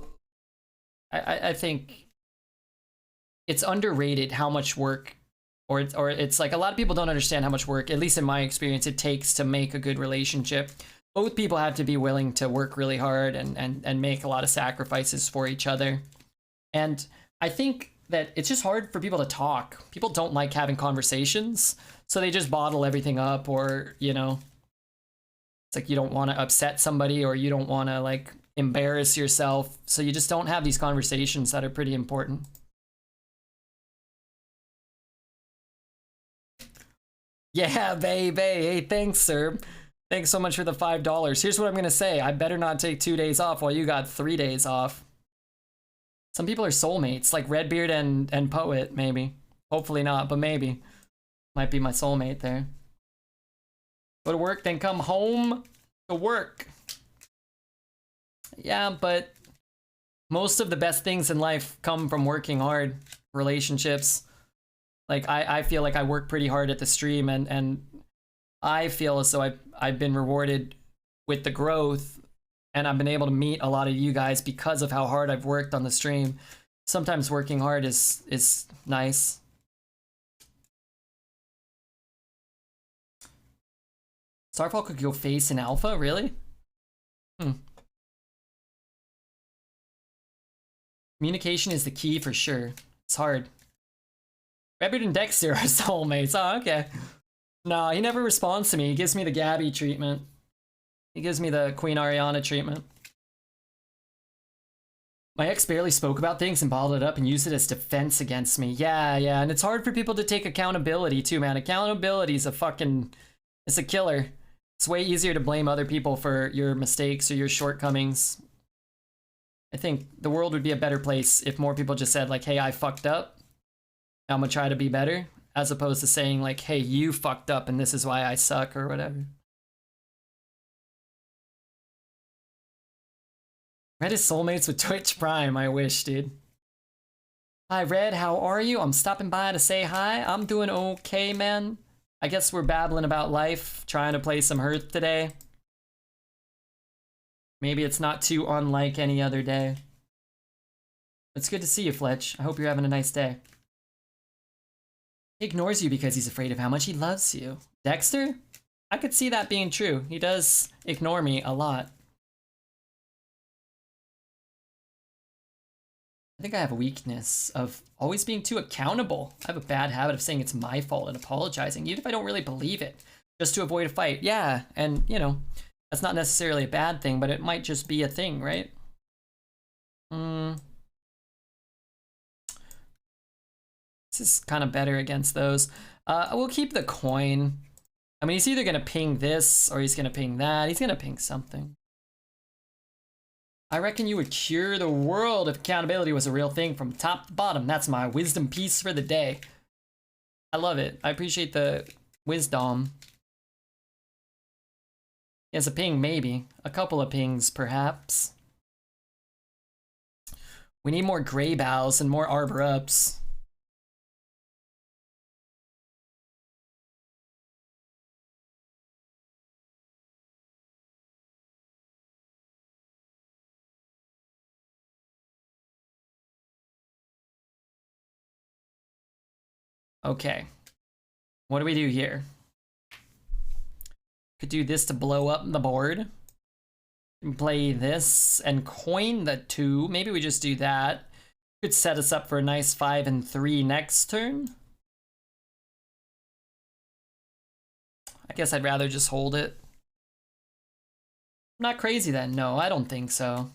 I think it's underrated how much work, or it's like a lot of people don't understand how much work, at least in my experience, it takes to make a good relationship. Both people have to be willing to work really hard and make a lot of sacrifices for each other. And I think that it's just hard for people to talk. People don't like having conversations, so they just bottle everything up, or, you know, it's like you don't want to upset somebody, or you don't want to like embarrass yourself, so you just don't have these conversations that are pretty important. Yeah, baby. Hey, thanks, sir. Thanks so much for the $5. Here's what I'm gonna say. I better not take 2 days off while you got 3 days off. Some people are soulmates, like Redbeard and Poet, maybe. Hopefully not, but maybe. Might be my soulmate there. Go to work, then come home to work. Yeah, but most of the best things in life come from working hard. Relationships. Like, I feel like I work pretty hard at the stream, and I feel as though I've been rewarded with the growth, and I've been able to meet a lot of you guys because of how hard I've worked on the stream. Sometimes working hard is nice. Starfall could go face in alpha, really? Communication is the key for sure. It's hard. Rabbit and Dexter are soulmates. Oh, okay. No, he never responds to me. He gives me the Gabby treatment. He gives me the Queen Ariana treatment. My ex barely spoke about things and bottled it up and used it as defense against me. Yeah, and it's hard for people to take accountability too, man. Accountability is it's a killer. It's way easier to blame other people for your mistakes or your shortcomings. I think the world would be a better place if more people just said, like, hey, I fucked up. I'm gonna try to be better. As opposed to saying, like, hey, you fucked up and this is why I suck or whatever. Red is soulmates with Twitch Prime. I wish, dude. Hi, Red. How are you? I'm stopping by to say hi. I'm doing okay, man. I guess we're babbling about life, trying to play some Hearth today. Maybe it's not too unlike any other day. It's good to see you, Fletch. I hope you're having a nice day. He ignores you because he's afraid of how much he loves you. Dexter? I could see that being true. He does ignore me a lot. I think I have a weakness of always being too accountable. I have a bad habit of saying it's my fault and apologizing, even if I don't really believe it, just to avoid a fight. Yeah, and, you know, that's not necessarily a bad thing, but it might just be a thing, right? This is kind of better against those. We'll keep the coin. I mean, he's either going to ping this or he's going to ping that. He's going to ping something. I reckon you would cure the world if accountability was a real thing from top to bottom. That's my wisdom piece for the day. I love it. I appreciate the wisdom. Yes, a ping, maybe. A couple of pings, perhaps. We need more Greyboughs and more Arbor Ups. Okay. What do we do here? Could do this to blow up the board. Play this and coin the 2. Maybe we just do that. Could set us up for a nice 5 and 3 next turn. I guess I'd rather just hold it. Not crazy then. No, I don't think so.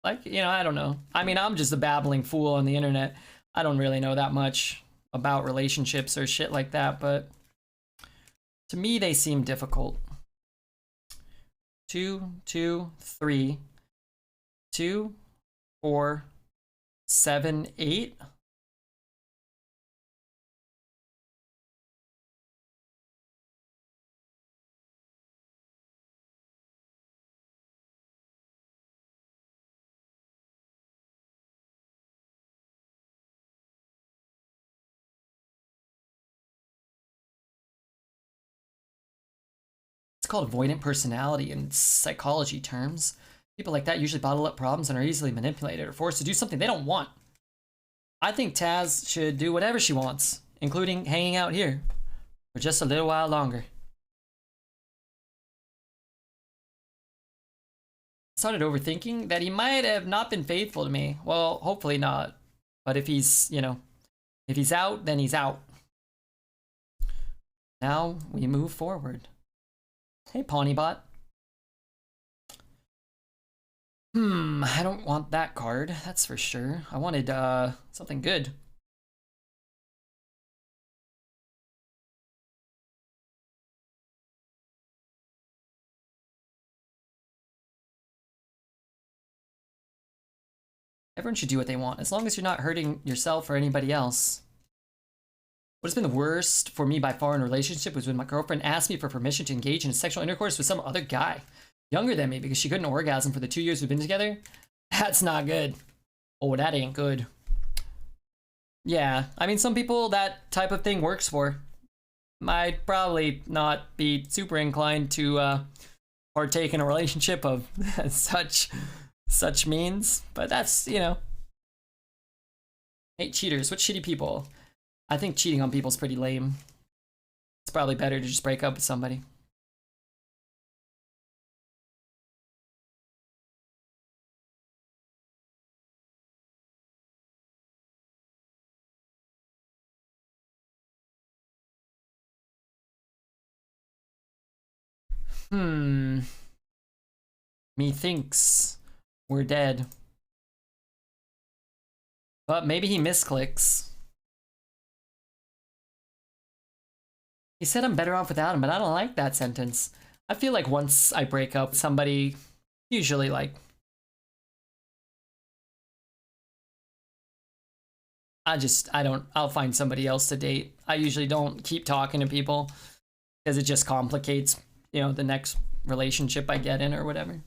Like, you know, I don't know. I mean, I'm just a babbling fool on the internet. I don't really know that much about relationships or shit like that, but to me, they seem difficult. 2, 2, 3, 2, 4, 7, 8. It's called avoidant personality in psychology terms. People like that usually bottle up problems and are easily manipulated or forced to do something they don't want. I think Taz should do whatever she wants, including hanging out here for just a little while longer. I started overthinking that he might have not been faithful to me. Well, hopefully not. But if he's, you know, if he's out, then he's out. Now we move forward. Hey, Pawnybot. I don't want that card, that's for sure. I wanted something good. Everyone should do what they want, as long as you're not hurting yourself or anybody else. What has been the worst for me by far in a relationship was when my girlfriend asked me for permission to engage in sexual intercourse with some other guy. Younger than me because she couldn't orgasm for the 2 years we've been together. That's not good. Oh, that ain't good. Yeah, I mean, some people that type of thing works for. I'd probably not be super inclined to partake in a relationship of such means, but that's, you know. Hate cheaters. What shitty people? I think cheating on people is pretty lame. It's probably better to just break up with somebody. Methinks we're dead. But maybe he misclicks. He said I'm better off without him, but I don't like that sentence. I feel like once I break up with somebody, usually like... I'll find somebody else to date. I usually don't keep talking to people because it just complicates, you know, the next relationship I get in or whatever.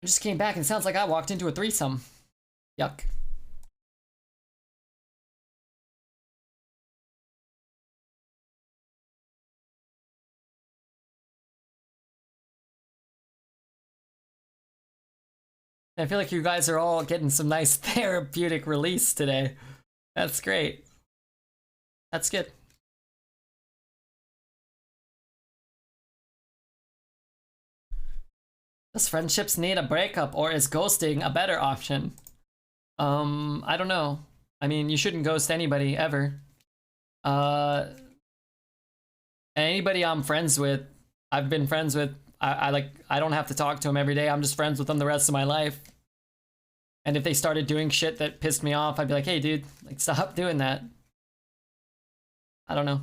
I just came back and it sounds like I walked into a threesome. Yuck. I feel like you guys are all getting some nice therapeutic release today. That's great. That's good. Does friendships need a breakup, or is ghosting a better option? I don't know. I mean, you shouldn't ghost anybody ever. Anybody I'm friends with, I've been friends with, I don't have to talk to them every day. I'm just friends with them the rest of my life. And if they started doing shit that pissed me off, I'd be like, hey dude, like stop doing that. I don't know.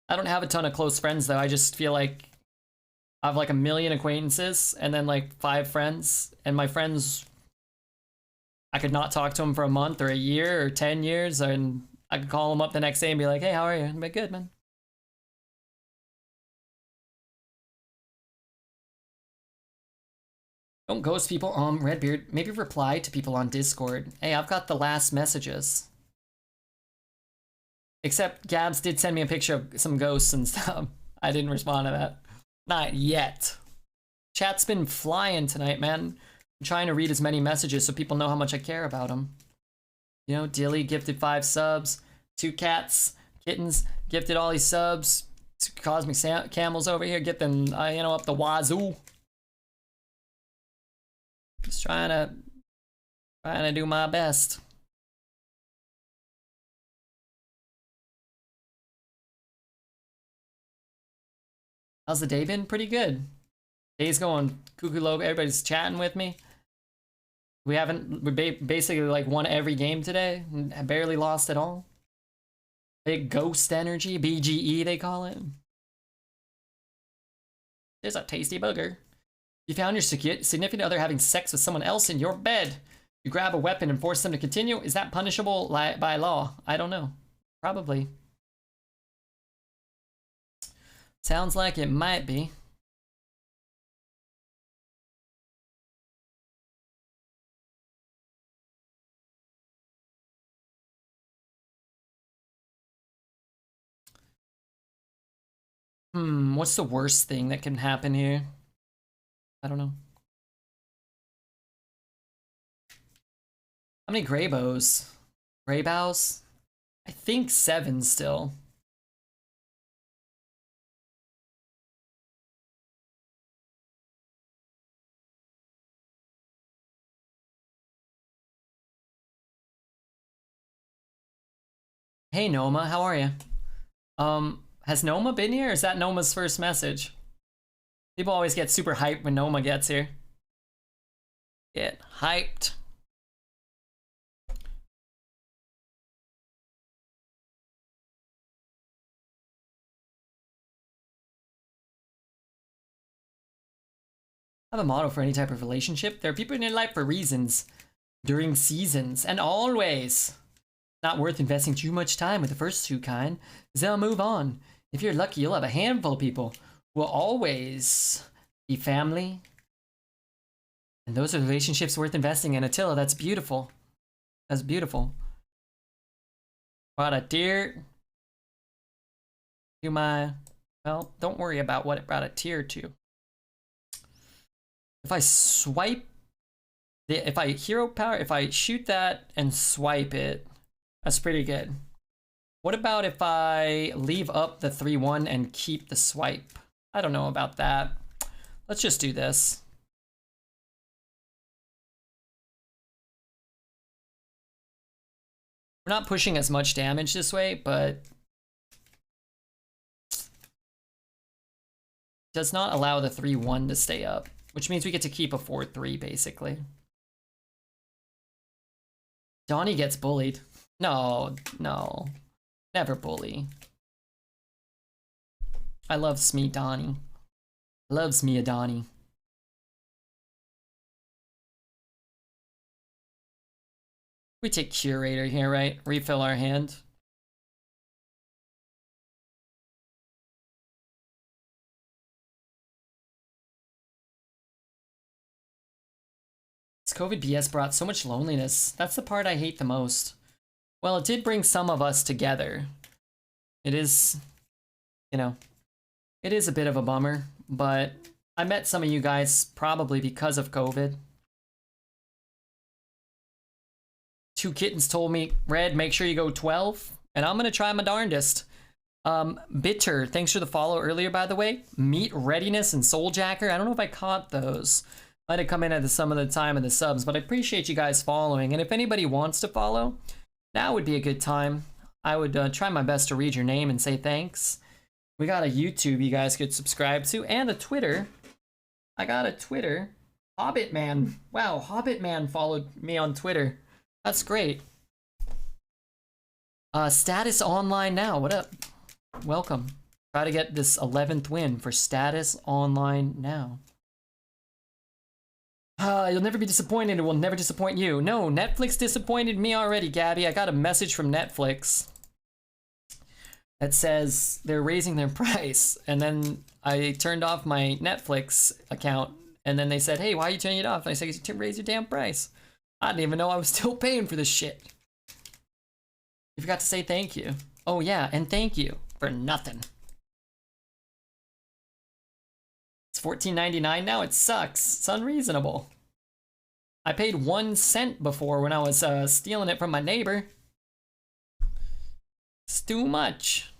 I don't have a ton of close friends though. I just feel like I have like a million acquaintances and then like 5 friends, and my friends, I could not talk to them for a month or a year or 10 years, and I could call them up the next day and be like, hey, how are you? And be good, man. Don't ghost people, Redbeard. Maybe reply to people on Discord. Hey, I've got the last messages. Except Gabs did send me a picture of some ghosts and stuff. I didn't respond to that. Not yet. Chat's been flying tonight, man. I'm trying to read as many messages so people know how much I care about them. You know, Dilly gifted 5 subs. 2 cats, kittens, gifted all these subs. 2 cosmic camels over here, get them, you know, up the wazoo. Just trying to do my best. How's the day been? Pretty good. Day's going cuckoo low. Everybody's chatting with me. We basically like won every game today. Barely lost at all. Big ghost energy, BGE they call it. There's a tasty booger. You found your significant other having sex with someone else in your bed. You grab a weapon and force them to continue. Is that punishable by law? I don't know. Probably. Sounds like it might be. What's the worst thing that can happen here? I don't know. How many Greyboughs? Greyboughs? I think 7 still. Hey Noma, how are you? Has Noma been here, or is that Noma's first message? People always get super hyped when Noma gets here. Get hyped. I have a motto for any type of relationship. There are people in your life for reasons, during seasons, and always. Not worth investing too much time with the first 2 kind, because they'll move on. If you're lucky, you'll have a handful of people who will always be family. And those are relationships worth investing in. Attila, that's beautiful. That's beautiful. Brought a tear to my... Well, don't worry about what it brought a tear to. If I swipe... If I hero power, if I shoot that and swipe it, that's pretty good. What about if I leave up the 3-1 and keep the swipe? I don't know about that. Let's just do this. We're not pushing as much damage this way, but does not allow the 3-1 to stay up, which means we get to keep a 4-3 basically. Donnie gets bullied. No, no. Never bully. I loves me Donnie. Loves me a Donnie. We take Curator here, right? Refill our hand. This COVID BS brought so much loneliness. That's the part I hate the most. Well, it did bring some of us together. It is, you know, it is a bit of a bummer, but I met some of you guys probably because of COVID. Two kittens told me, Red, make sure you go 12, and I'm gonna try my darndest. Bitter, thanks for the follow earlier, by the way. Meat Readiness and Souljacker, I don't know if I caught those. Might have come in at some of the time of the subs, but I appreciate you guys following, and if anybody wants to follow, now would be a good time. I would try my best to read your name and say thanks. We got a YouTube you guys could subscribe to, and a Twitter. I got a Twitter. Hobbit Man. Wow, Hobbit Man followed me on Twitter. That's great. Status Online now. What up? Welcome. Try to get this 11th win for Status Online now. You'll never be disappointed. It will never disappoint you. No, Netflix disappointed me already, Gabby. I got a message from Netflix that says they're raising their price. And then I turned off my Netflix account. And then they said, hey, why are you turning it off? And I said, you raise your damn price. I didn't even know I was still paying for this shit. You forgot to say thank you. Oh yeah, and thank you for nothing. It's $14.99 now. It sucks. It's unreasonable. I paid 1 cent before when I was stealing it from my neighbor. It's too much.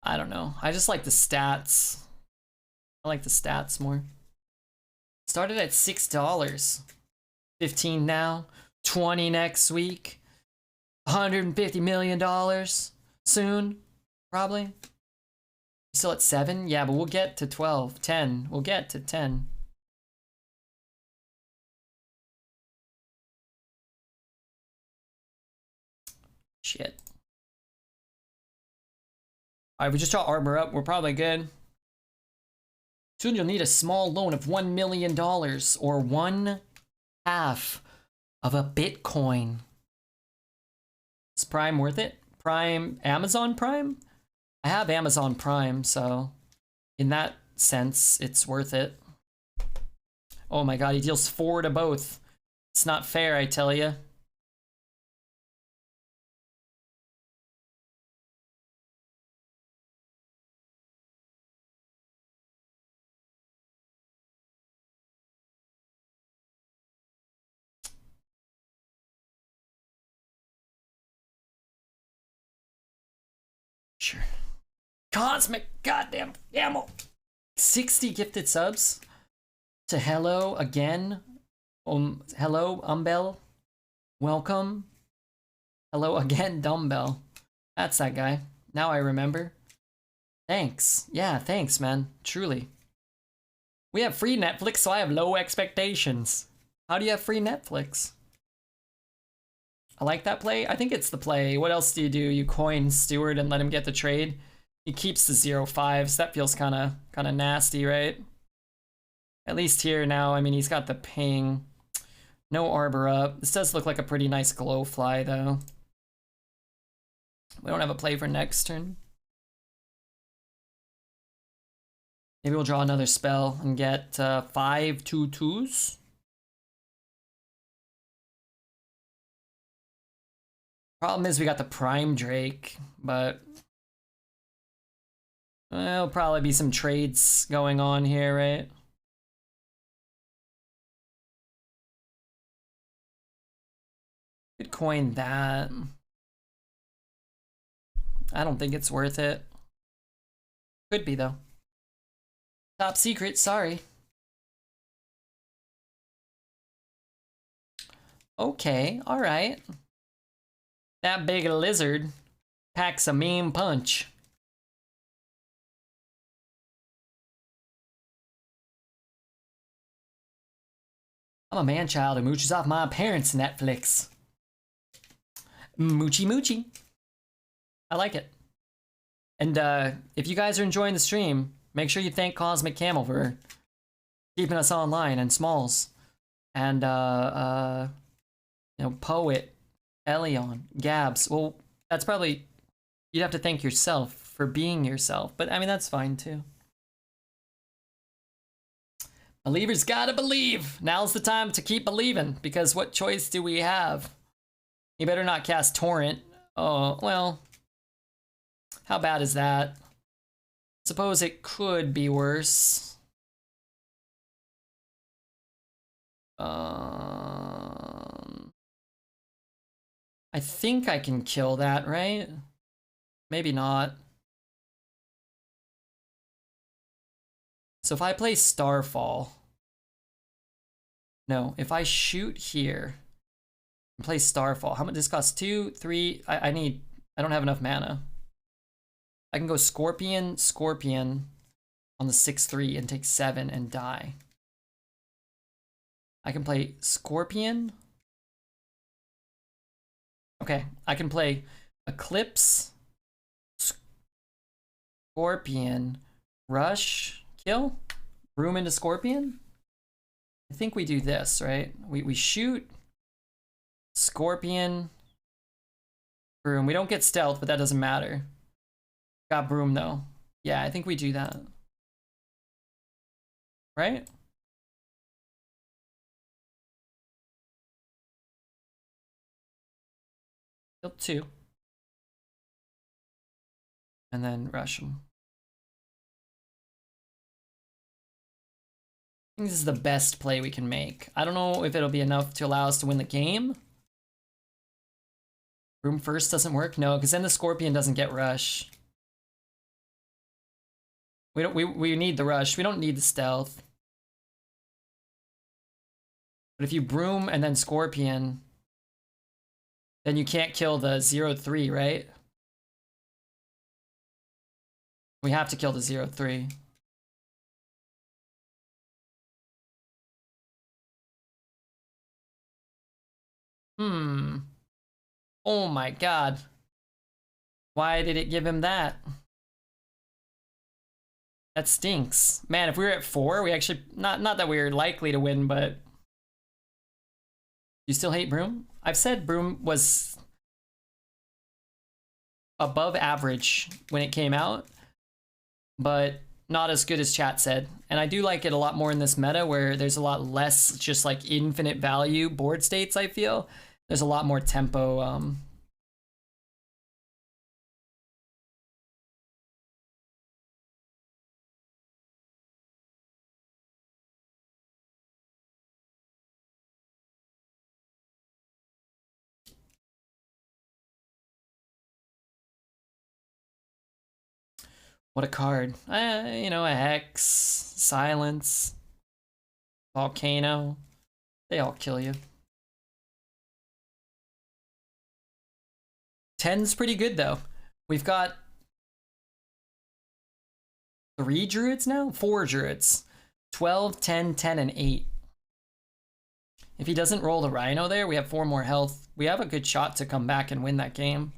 I don't know. I just like the stats. I like the stats more. Started at $6. 15 now. 20 next week. $150 million soon. Probably. Still at 7? Yeah, but we'll get to 12. 10. We'll get to 10. Shit. Alright, we just draw Armor up. We're probably good. Soon you'll need a small loan of $1 million or 1/2 of a Bitcoin. Is Prime worth it? Prime, Amazon Prime? I have Amazon Prime, so in that sense, it's worth it. Oh my god, he deals 4 to both. It's not fair, I tell ya. Sure. Cosmic goddamn camel. 60 gifted subs to hello again. Hello, Umbel. Welcome. Hello again, Dumbbell. That's that guy. Now I remember. Thanks. Yeah, thanks, man. Truly. We have free Netflix, so I have low expectations. How do you have free Netflix? I like that play. I think it's the play. What else do? You coin Stewart and let him get the trade? He keeps the 0/5s. That feels kind of nasty, right? At least here now, I mean, he's got the ping. No Arbor up. This does look like a pretty nice glow fly, though. We don't have a play for next turn. Maybe we'll draw another spell and get 5 2/2s. Problem is we got the Prime Drake, but there'll probably be some trades going on here, right? Could coin that. I don't think it's worth it. Could be though. Top secret, sorry. Okay, alright. That big lizard packs a mean punch. I'm a man-child who mooches off my parents' Netflix. Moochie moochie. I like it. And if you guys are enjoying the stream, make sure you thank Cosmic Camel for keeping us online, and Smalls. And you know, Poet, Elion, Gabs. Well, that's probably You'd have to thank yourself for being yourself, but I mean, that's fine too. Believers gotta believe. Now's the time to keep believing, because what choice do we have? You better not cast Torrent. Oh, well, how bad is that? Suppose it could be worse. I think I can kill that, right? Maybe not. So if I play Starfall, no, if I shoot here and play Starfall, how much this costs? 2, 3, I don't have enough mana. I can go Scorpion, Scorpion on the 6/3 and take 7 and die. I can play Scorpion. Okay, I can play Eclipse, Scorpion, Rush, kill, Room into Scorpion. I think we do this, right? We shoot, Scorpion, Broom. We don't get stealth, but that doesn't matter. Got Broom though. Yeah, I think we do that. Right? Kill 2. And then rush him. I think this is the best play we can make. I don't know if it'll be enough to allow us to win the game. Room first doesn't work? No, because then the Scorpion doesn't get rush. We need the rush. We don't need the stealth. But if you Broom and then Scorpion, then you can't kill the 0/3, right? We have to kill the 0/3. Oh my god. Why did it give him that? That stinks. Man, if we were at 4, we actually... Not that we were likely to win, but... You still hate Broom? I've said Broom was above average when it came out, but not as good as chat said. And I do like it a lot more in this meta where there's a lot less just like infinite value board states, I feel. There's a lot more tempo. What a card. You know, a Hex, Silence, Volcano. They all kill you. 10's pretty good though. We've got 3 Druids now? 4 Druids. 12, 10, 10, and 8. If he doesn't roll the Rhino there, we have 4 more health. We have a good shot to come back and win that game.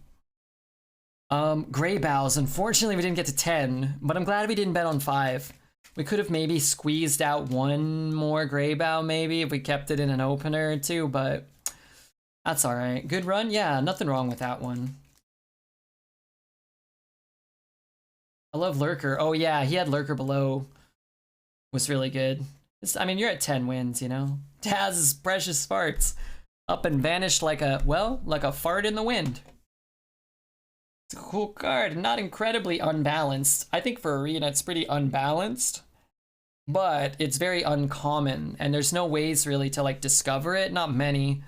Greyboughs, unfortunately we didn't get to 10, but I'm glad we didn't bet on 5. We could have maybe squeezed out 1 more Greybough maybe if we kept it in an opener or 2, but that's alright. Good run? Yeah, nothing wrong with that one. I love Lurker. Oh yeah, he had Lurker below. Was really good. I mean, you're at 10 wins, you know? Taz's precious farts. Up and vanished like a, well, like a fart in the wind. It's a cool card, not incredibly unbalanced. I think for Arena it's pretty unbalanced, but it's very uncommon, and there's no ways really to like discover it, not many.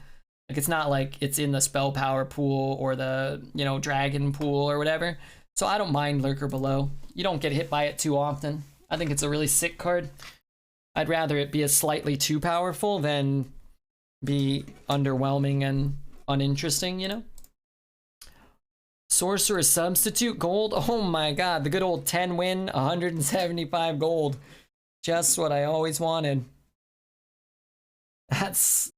Like it's not like it's in the spell power pool or the, you know, dragon pool or whatever. So I don't mind Lurker below. You don't get hit by it too often. I think it's a really sick card. I'd rather it be a slightly too powerful than be underwhelming and uninteresting, you know? Sorcerer Substitute gold. Oh my god, the good old 10 win, 175 gold. Just what I always wanted. That's